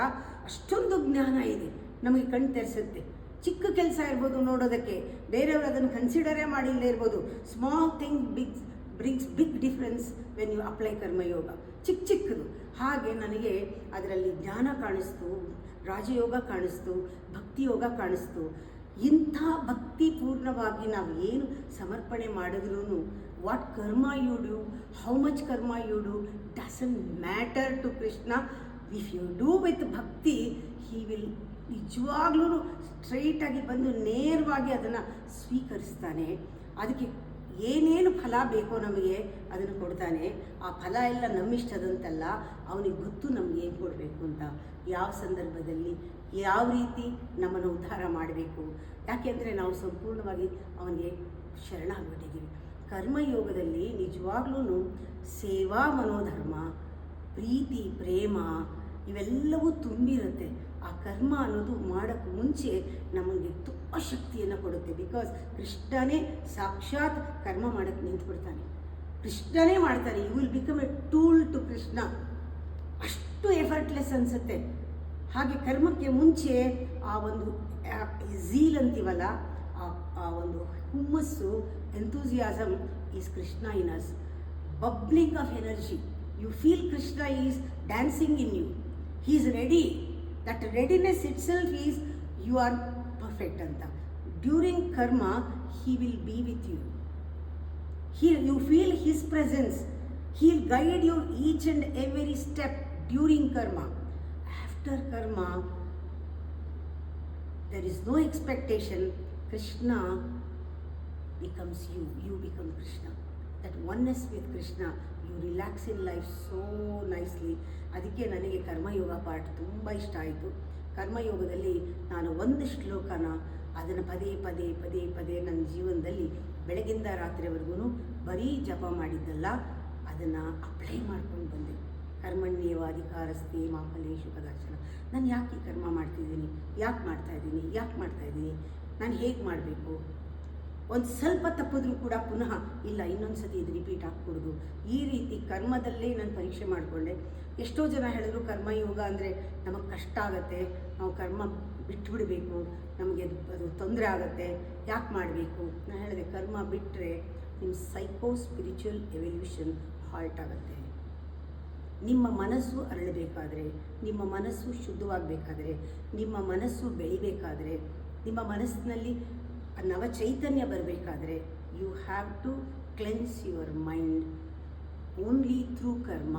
ಅಷ್ಟೊಂದು ಜ್ಞಾನ ಇದೆ, ನಮಗೆ ಕಣ್ಣು ತೆರೆಸುತ್ತೆ. ಚಿಕ್ಕ ಕೆಲಸ ಇರ್ಬೋದು ನೋಡೋದಕ್ಕೆ, ಬೇರೆಯವರು ಅದನ್ನು ಕನ್ಸಿಡರೇ ಮಾಡಿಲ್ಲದೆ ಇರ್ಬೋದು. Small thing brings big difference when you apply karmayoga. ಚಿಕ್ಕದು. ಹಾಗೆ ನನಗೆ ಅದರಲ್ಲಿ ಜ್ಞಾನ ಕಾಣಿಸ್ತು, ರಾಜಯೋಗ ಕಾಣಿಸ್ತು, ಭಕ್ತಿಯೋಗ ಕಾಣಿಸ್ತು. ಇಂಥ ಭಕ್ತಿಪೂರ್ಣವಾಗಿ ನಾವು ಏನು ಸಮರ್ಪಣೆ ಮಾಡಿದ್ರೂ what karma you do, how much karma you do, doesn't matter to Krishna. If you do with bhakti, he will ನಿಜವಾಗ್ಲೂ ಸ್ಟ್ರೈಟಾಗಿ ಬಂದು ನೇರವಾಗಿ ಅದನ್ನು ಸ್ವೀಕರಿಸ್ತಾನೆ. ಅದಕ್ಕೆ ಏನೇನು ಫಲ ಬೇಕೋ ನಮಗೆ ಅದನ್ನು ಕೊಡ್ತಾನೆ. ಆ ಫಲ ಎಲ್ಲ ನಮ್ಮಿಷ್ಟದಂತಲ್ಲ, ಅವನಿಗೆ ಗೊತ್ತು ನಮ್ಗೆ ಏನು ಕೊಡಬೇಕು ಅಂತ, ಯಾವ ಸಂದರ್ಭದಲ್ಲಿ ಯಾವ ರೀತಿ ನಮ್ಮನ್ನು ಉದ್ಧಾರ ಮಾಡಬೇಕು. ಯಾಕೆಂದರೆ ನಾವು ಸಂಪೂರ್ಣವಾಗಿ ಅವನಿಗೆ ಶರಣಾಗ್ಬಿಟ್ಟಿದ್ದೀವಿ. ಕರ್ಮಯೋಗದಲ್ಲಿ ನಿಜವಾಗ್ಲೂ ಸೇವಾ ಮನೋಧರ್ಮ, ಪ್ರೀತಿ, ಪ್ರೇಮ ಇವೆಲ್ಲವೂ ತುಂಬಿರುತ್ತೆ. ಆ ಕರ್ಮ ಅನ್ನೋದು ಮಾಡೋಕ್ಕೆ ಮುಂಚೆ ನಮಗೆ ತುಂಬ ಶಕ್ತಿಯನ್ನು ಕೊಡುತ್ತೆ. ಬಿಕಾಸ್ ಕೃಷ್ಣನೇ ಸಾಕ್ಷಾತ್ ಕರ್ಮ ಮಾಡೋಕ್ಕೆ ನಿಂತುಬಿಡ್ತಾನೆ, ಕೃಷ್ಣನೇ ಮಾಡ್ತಾನೆ. You will become a tool to Krishna. ಅಷ್ಟು ಎಫರ್ಟ್ಲೆಸ್ ಅನಿಸುತ್ತೆ. ಹಾಗೆ ಕರ್ಮಕ್ಕೆ ಮುಂಚೆ ಆ ಒಂದು ಝೀಲ್ ಅಂತೀವಲ್ಲ, ಆ ಒಂದು ಹುಮ್ಮಸ್ಸು, enthusiasm is Krishna in us, bubbling of energy. You feel Krishna is dancing in you. He is ready. That readiness itself is you are perfect ಅಂತ. During karma he will be with you. You feel his presence. He will guide you each and every step during karma. After karma, there is no expectation. Krishna becomes you. You become Krishna. That oneness with Krishna, you relax in life so nicely. ಅದಕ್ಕೆ ನನಗೆ ಕರ್ಮಯೋಗ ಪಾಠ ತುಂಬ ಇಷ್ಟ ಆಯಿತು. ಕರ್ಮಯೋಗದಲ್ಲಿ ನಾನು ಒಂದು ಶ್ಲೋಕನ ಅದನ್ನು ಪದೇ ಪದೇ ಪದೇ ಪದೇ ನನ್ನ ಜೀವನದಲ್ಲಿ ಬೆಳಗಿಂದ ರಾತ್ರಿವರೆಗೂ ಬರೀ ಜಪ ಮಾಡಿದ್ದಲ್ಲ, ಅದನ್ನು ಅಪ್ಲೈ ಮಾಡ್ಕೊಂಡು ಬಂದೆ. ಕರ್ಮಣ್ಯೇವಾಧಿಕಾರಸ್ತೆ ಮಾ ಫಲೇಷು ಕದಾಚನ. ನಾನು ಯಾಕೆ ಈ ಕರ್ಮ ಮಾಡ್ತಿದ್ದೀನಿ, ಯಾಕೆ ಮಾಡ್ತಾಯಿದ್ದೀನಿ, ನಾನು ಹೇಗೆ ಮಾಡಬೇಕು. ಒಂದು ಸ್ವಲ್ಪ ತಪ್ಪಿದ್ರೂ ಕೂಡ ಪುನಃ ಇಲ್ಲ, ಇನ್ನೊಂದು ಸತಿ ಇದು ರಿಪೀಟ್ ಆಗ್ಕೊಡೋದು. ಈ ರೀತಿ ಕರ್ಮದಲ್ಲೇ ನಾನು ಪರೀಕ್ಷೆ ಮಾಡಿಕೊಂಡೆ. ಎಷ್ಟೋ ಜನ ಹೇಳಿದ್ರು ಕರ್ಮಯೋಗ ಅಂದರೆ ನಮಗೆ ಕಷ್ಟ ಆಗುತ್ತೆ, ನಾವು ಕರ್ಮ ಬಿಟ್ಬಿಡಬೇಕು, ನಮಗೆ ಅದು ತೊಂದರೆ ಆಗುತ್ತೆ, ಯಾಕೆ ಮಾಡಬೇಕು. ನಾನು ಹೇಳಿದೆ ಕರ್ಮ ಬಿಟ್ಟರೆ ನಿಮ್ಮ ಸೈಕೋ ಸ್ಪಿರಿಚುವಲ್ ಎವಲ್ಯೂಷನ್ ಹಾಲ್ಟ್ ಆಗುತ್ತೆ. ನಿಮ್ಮ ಮನಸ್ಸು ಅರಳಬೇಕಾದ್ರೆ, ನಿಮ್ಮ ಮನಸ್ಸು ಶುದ್ಧವಾಗಬೇಕಾದ್ರೆ, ನಿಮ್ಮ ಮನಸ್ಸು ಬೆಳಿಬೇಕಾದ್ರೆ, ನಿಮ್ಮ ಮನಸ್ಸಿನಲ್ಲಿ ನವ ಚೈತನ್ಯ ಬರಬೇಕಾದ್ರೆ, you have to cleanse your mind. Only through karma,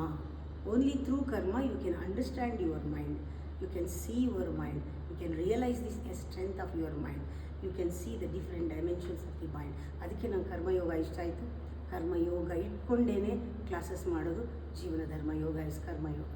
only through karma you can understand your mind. You can see your mind. You can realize this strength of your mind. You can see the different dimensions of the mind. ಅದಕ್ಕೆ ನಂಗೆ ಕರ್ಮಯೋಗ ಇಷ್ಟ ಆಯಿತು. ಕರ್ಮಯೋಗ ಇಟ್ಕೊಂಡೇ ಕ್ಲಾಸಸ್ ಮಾಡೋದು. ಜೀವನ ಧರ್ಮ ಯೋಗ ಇಸ್ ಕರ್ಮಯೋಗ.